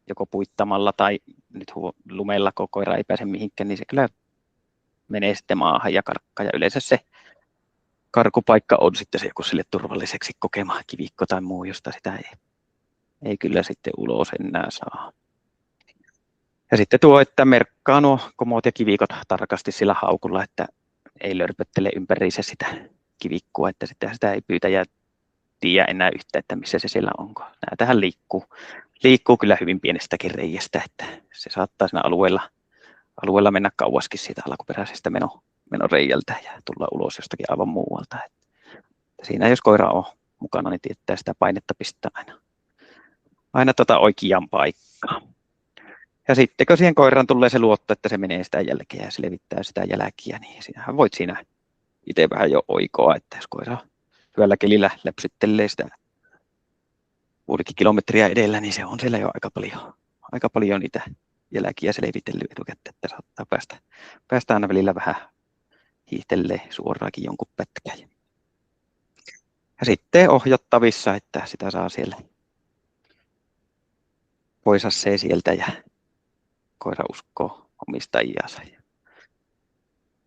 joko puittamalla tai nyt lumella, kun koira ei pääse mihinkään, niin se kyllä menee sitten maahan ja karkkaa. Ja yleensä se karkupaikka on sitten se joku sille turvalliseksi kokema kivikko tai muu, josta sitä ei kyllä sitten ulos enää saa. Ja sitten tuo, että merkkaa nuo komot ja kivikot tarkasti sillä haukulla, että ei lörpöttele ympäriinsä sitä kivikkoa, että sitä ei pyytä ja tiedä enää yhtä, että missä se siellä onko. Näitähän liikkuu kyllä hyvin pienestäkin reiästä, että se saattaa siinä alueella mennä kauaskin siitä alkuperäisestä menoreijältä ja tulla ulos jostakin aivan muualta. Että siinä jos koira on mukana, niin tietää sitä painetta pistää aina oikeaan paikkaan. Ja sitten kun siihen koiraan tulee se luotto, että se menee sitä jälkeä ja se levittää sitä jälkiä, niin sinähän voit siinä itse vähän jo oikoa, että jos koira hyvällä kelillä läpsyttelee sitä puolikin kilometriä edellä, niin se on siellä jo aika paljon niitä jälkiä selvitellyt etukäteen, että saattaa päästä aina välillä vähän hiihtelee suoraakin jonkun pätkän. Ja sitten ohjattavissa, että sitä saa siellä poisassee sieltä ja koira uskoo omistajiansa.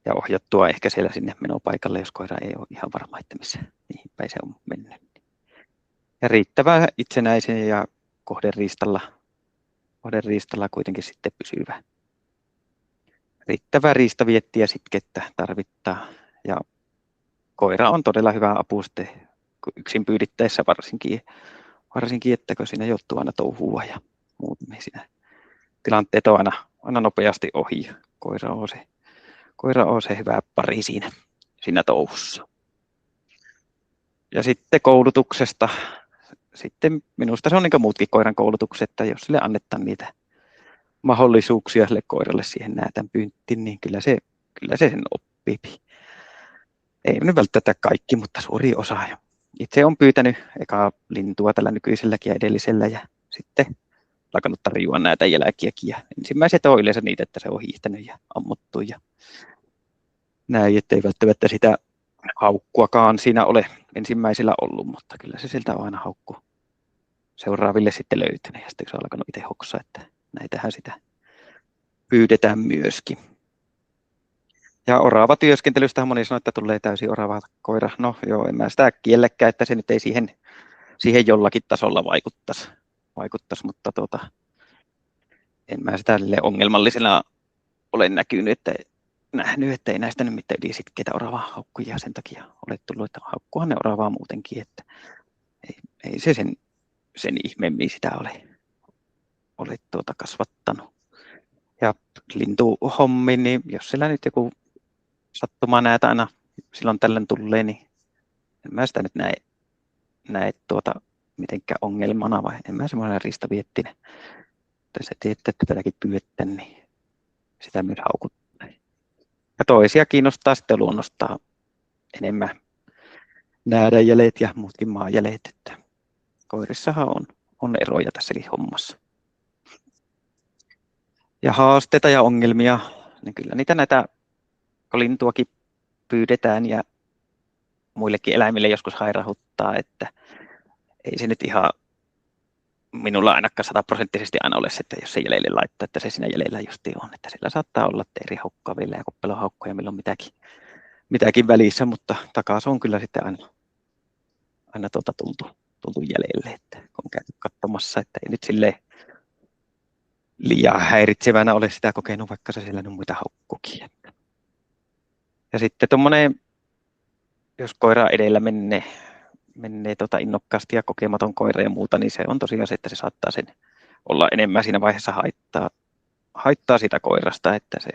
Ja ohjattua ehkä siellä sinne menopaikalle, jos koira ei ole ihan varma, että mihin päin se on mennyt. Ja riittävää itsenäisen ja kohderiistalla kuitenkin sitten pysyvä. Riittävää riistaviettiä sitkettä tarvittaa. Ja koira on todella hyvä apu sitten yksin pyydittäessä varsinkin, että kun siinä joutuu aina touhua ja muut, niin siinä tilanteet on aina nopeasti ohi. Koira on se hyvä pari siinä touhussa. Ja sitten koulutuksesta. Sitten minusta se on niin kuin muutkin koiran koulutukset, että jos sille annetaan niitä mahdollisuuksia sille koiralle siihen näätän pyyntiin, niin kyllä se sen oppii. Ei nyt välttämättä kaikki, mutta suuri osa. Itse olen pyytänyt ekaa lintua tällä nykyiselläkin ja edellisellä ja sitten lakannut tarjoa näitä jälkiäkin. Ja ensimmäiset on yleensä niitä, että se on hiihtänyt ja ammuttu ja näin, ettei välttämättä sitä haukkuakaan siinä ole ensimmäisellä ollut, mutta kyllä se sieltä on aina haukku seuraaville sitten löytynyt. Ja sitten kun se on alkanut itse hoksaa, että näitähän sitä pyydetään myöskin. Ja orava työskentelystä moni sanoo, että tulee täysin orava koira. No joo, en mä sitä kielläkään, että se nyt ei siihen jollakin tasolla vaikuttaisi, mutta en mä sitä ongelmallisena ole nähnyt, että ei näistä nyt mitään ylisitkeitä oravaa haukkuja sen takia ole tullut, että haukkuhan ne oravaa muutenkin, että ei se sen ihmeemmin sitä ole kasvattanut. Ja lintuhommi, niin jos siellä nyt joku sattuma näitä aina silloin tällöin tulee, niin en mä sitä nyt näe mitenkään ongelmana, vai en mä semmoinen riistaviettinen. Mutta se tiedätte, että tätäkin pyydettä, niin sitä myös haukuttaa. Ja toisia kiinnostaa sitten luonnostaan näädänjäljet ja muutkin maajäljet. Että koirissahan on eroja tässäkin hommassa. Ja haasteita ja ongelmia, niin kyllä niitä näitä lintuakin pyydetään ja muillekin eläimille joskus hairahuttaa, että ei se nyt ihan minulla ainakaan 100% aina ole se, että jos se jäljelle laittaa, että se siinä jäljellä justiin on. Että sillä saattaa olla eri haukkaville ja koppelohaukkoja, milloin mitäkin välissä, mutta takaisin on kyllä sitten aina tultu jäljelle, että on käyty katsomassa, että ei nyt silleen liian häiritsevänä ole sitä kokenut, vaikka se siellä on muita haukkukin. Ja sitten tuommoinen, jos koira edellä menee innokkaasti ja kokematon koira ja muuta, niin se on tosiaan se, että se saattaa sen olla enemmän siinä vaiheessa haittaa sitä koirasta, että se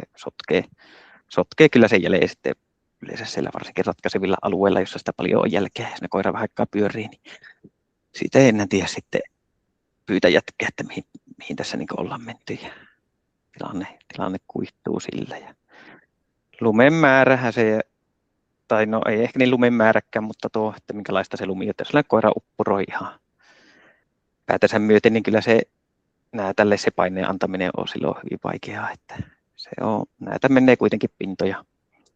sotkee kyllä sen jälkeen sitten yleensä siellä varsinkin ratkaisevilla alueilla, jossa sitä paljon on jälkeä, ja ne koira vähän aikaa pyörii, niin siitä ei enää tiedä sitten pyytä jatkaa, että mihin tässä niin ollaan menty, ja tilanne kuihtuu sillä. Ja lumen määrähän se, tai no ei ehkä niin lumen määräkään, mutta tuo, että minkälaista se lumi, että jos koira uppuroi ihan päätänsä myöten, niin kyllä se tälle se paineen antaminen on silloin hyvin vaikeaa, että se on, näitä menee kuitenkin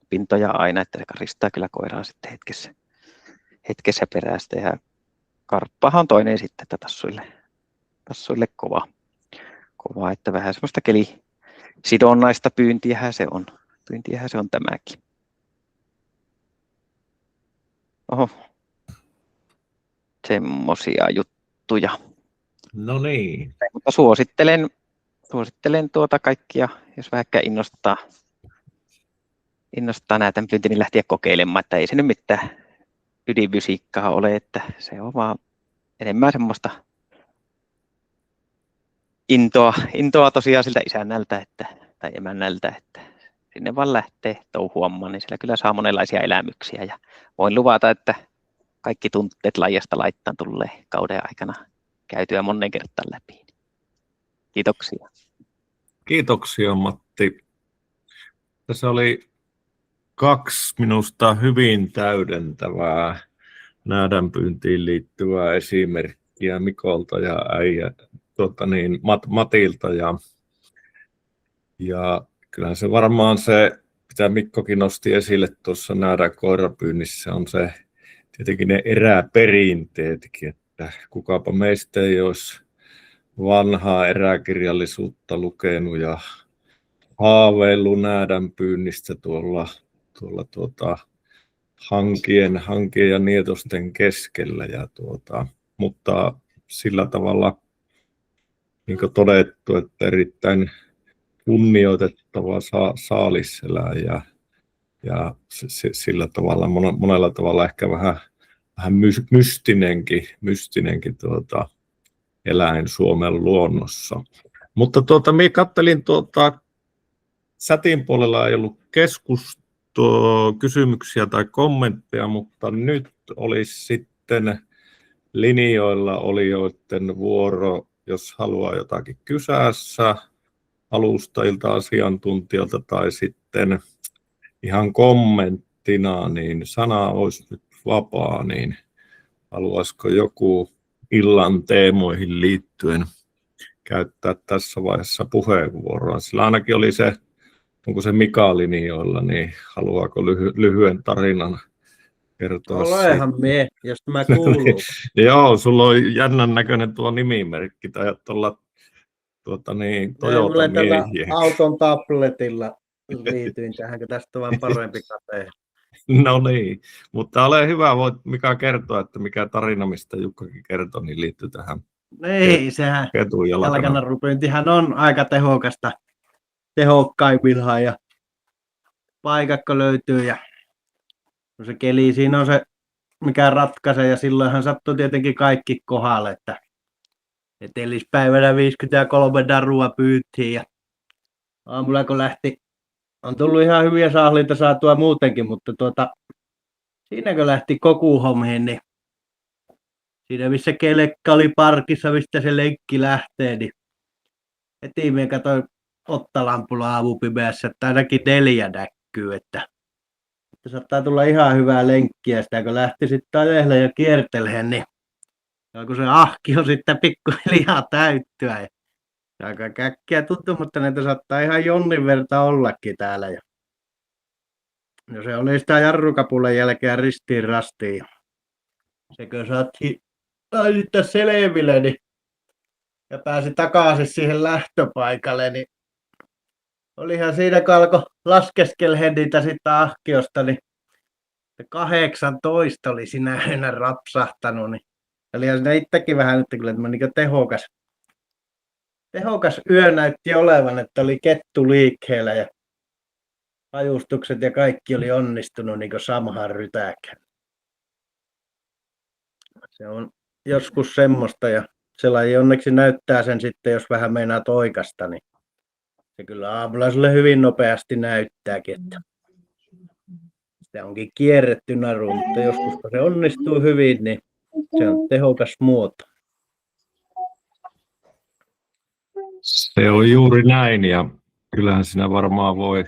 pintoja aina, että se karistaa kyllä koiraa sitten hetkessä perästä, ja karppahan on toinen sitten, että tassuille kova, että vähän semmoista kelisidonnaista pyyntiähän se on tämäkin. Oho, semmosia juttuja. No niin. Mutta suosittelen kaikkia, jos vähänkään innostaa näitä pyyntiä, niin lähteä kokeilemaan, että ei se nyt mitään ydinfysiikkaa ole, että se on vaan enemmän semmoista intoa tosiaan siltä isännältä tai emännältä, että sinne vaan lähtee touhuamaan, niin siellä kyllä saa monenlaisia elämyksiä, ja voin luvata, että kaikki tunteet laajasta laittaan tulee kauden aikana käytyä monen kertaan läpi. Kiitoksia. Kiitoksia, Matti. Tässä oli 2 minusta hyvin täydentävää näädänpyyntiin liittyvää esimerkkiä Mikolta ja Matilta. Ja kyllähän se varmaan se, mitä Mikkokin nosti esille tuossa näädän koirapyynnissä, on se tietenkin ne eräperinteetkin, että kukapa meistä ei olisi vanhaa eräkirjallisuutta lukenut ja haaveillut näädänpyynnistä tuolla hankien ja nietosten keskellä. Mutta sillä tavalla, niin kuin todettu, että erittäin kunnioitettava saaliseläjä ja sillä tavalla monella tavalla ehkä vähän mystinenkin eläin Suomen luonnossa. Mutta minä katselin chatin puolella ei ollut kysymyksiä tai kommentteja, mutta nyt olisi sitten linjoilla olijoiden vuoro, jos haluaa jotakin kysässä alustajilta, asiantuntijoilta tai sitten ihan kommenttina, niin sana olisi nyt vapaa, niin haluaisiko joku illan teemoihin liittyen käyttää tässä vaiheessa puheenvuoroa? Sillä ainakin oli se, onko se Mika linjoilla, niin haluaako lyhyen tarinan kertoa? Olehan mie, jos tämä kuuluu. Joo, sulla on jännän näköinen tuo nimimerkki, tai olla Toyota-miehiä. Auton tabletilla liityin tähän, kun tästä on vaan parempi kate. No niin, mutta ole hyvä, voit Mika kertoa, että mikä tarina, mistä Jukkakin kertoi, niin liittyy tähän. Ei, sehän ketun jalkanarrupyyntihän on aika tehokasta, tehokkaimmillaan, ja paikakko löytyy ja se keli siinä on se, mikä ratkaisee, ja silloinhan sattuu tietenkin kaikki kohdalle, että etelispäivänä 53 narua pyyntiin, ja aamulla kun lähti, on tullut ihan hyviä saahlinta saatua muutenkin, mutta siinä kun lähti kokuhommiin, niin siinä missä kelekka oli parkissa, mistä se lenkki lähtee, niin heti minä katsoin ottalampulla aamupimeässä, että ainakin 4 näkyy, että saattaa tulla ihan hyvää lenkkiä sitä, kun lähti sitten ajelemaan ja kiertelemään, niin kun se ahkio sitten pikkuhiljaa täyttyä. Ja aika käkkiä tuntuu, mutta näitä saattaa ihan jonnin verta ollakin täällä. Ja no se oli sitä jarrukapulen jälkeen ristiin rastiin. Sekö saatiin sitten selville, niin ja pääsi takaisin siihen lähtöpaikalle, niin olihan siinä, kun alkoi laskeskelemaan niitä sitä ahkiosta, niin 18 oli sinä yönä rapsahtanut, niin olihan siinä itsekin vähän nyt kyllä niin tehokas yö näytti olevan, että oli kettu liikkeellä ja ajustukset ja kaikki oli onnistunut niin kuin samaan rytäkään. Se on joskus semmoista ja se laji onneksi näyttää sen sitten, jos vähän meinaa oikasta, niin se kyllä aamulla sulle hyvin nopeasti näyttääkin, että sitä onkin kierretty naru, mutta joskus kun se onnistuu hyvin, niin se on tehokas muoto. Se on juuri näin ja kyllähän sinä varmaan voi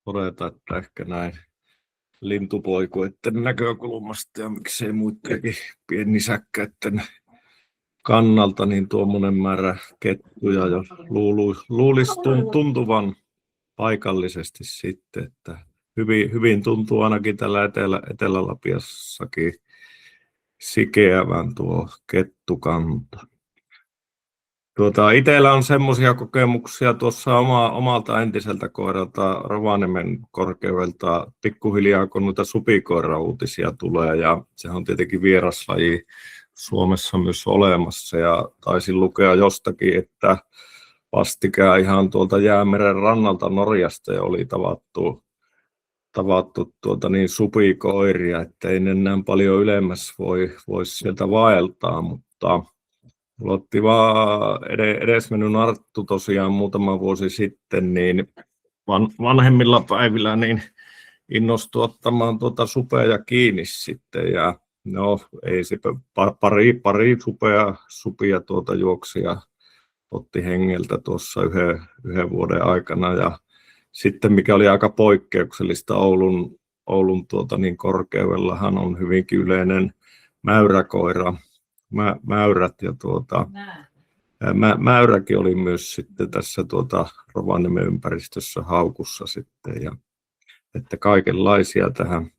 todeta, että ehkä näin lintupoikueiden näkökulmasta ja miksei muidenkin pienisäkkäiden kannalta, niin tuommoinen määrä kettuja, jos luulisi tuntuvan paikallisesti sitten, että hyvin tuntuu ainakin tällä Etelä-Lapiassakin sikeävän tuo kettukanta. Itsellä on semmoisia kokemuksia tuossa omalta entiseltä koiralta Rovaniemen korkeudelta pikkuhiljaa, kun noita supikoira-uutisia tulee, ja se on tietenkin vieraslaji Suomessa myös olemassa, ja taisin lukea jostakin, että vastikään ihan tuolta Jäämeren rannalta Norjasta ja oli tavattu supikoiria, että ei enää paljon ylemmäs voi sieltä vaeltaa, mutta mulla otti vaan edesmennyt Arttu tosiaan muutama vuosi sitten, niin vanhemmilla päivillä niin innostui ottamaan supea kiinni sitten, ja no ei se pari supia juoksi ja otti hengeltä tuossa yhden vuoden aikana, ja sitten mikä oli aika poikkeuksellista Oulun korkeudellahan on hyvinkin yleinen mäyräkoira, mäyrät ja mäyräkin oli myös sitten tässä Rovaniemen ympäristössä haukussa sitten, ja että kaikenlaisia tähän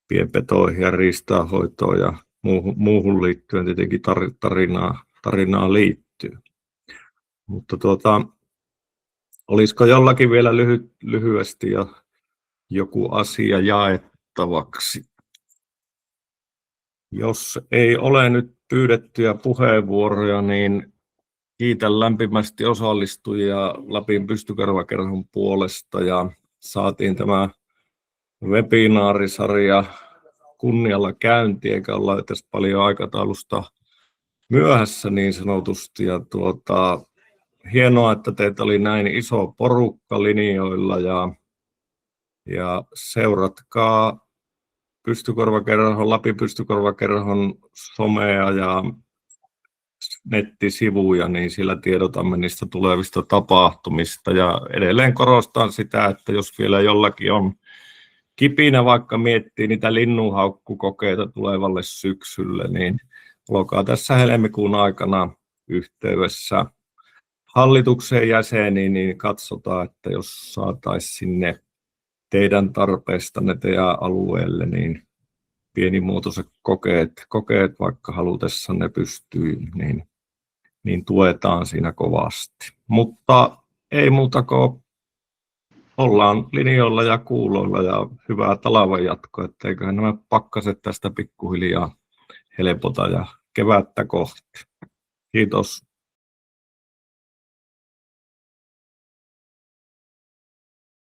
pienpetoihin ja riistanhoitoon ja muuhun liittyen tietenkin tarinaa liittyy. Mutta olisiko jollakin vielä lyhyesti ja joku asia jaettavaksi? Jos ei ole nyt pyydettyjä puheenvuoroja, niin kiitän lämpimästi osallistujia Lapin pystykorvakerhon puolesta, ja saatiin tämä webinaarisarja kunnialla käyntiin, eikä olla edes paljon aikataulusta myöhässä niin sanotusti. Ja hienoa, että teitä oli näin iso porukka linjoilla, ja seuratkaa Lapin pystykorvakerhon somea ja nettisivuja, niin sillä tiedotamme niistä tulevista tapahtumista. Ja edelleen korostan sitä, että jos vielä jollakin on kipinä, vaikka miettii niitä linnunhaukkukokeita tulevalle syksylle, niin olkaa tässä helmikuun aikana yhteydessä hallituksen jäseniin, niin katsotaan, että jos saataisiin sinne teidän tarpeistanne teidän alueelle, niin pienimuotoiset kokeet vaikka halutessanne pystyy, niin tuetaan siinä kovasti. Mutta ei muuta kuin ollaan linjoilla ja kuuloilla ja hyvää talavan jatkoa, etteiköhän nämä pakkaset tästä pikkuhiljaa helpota ja kevättä kohti. Kiitos.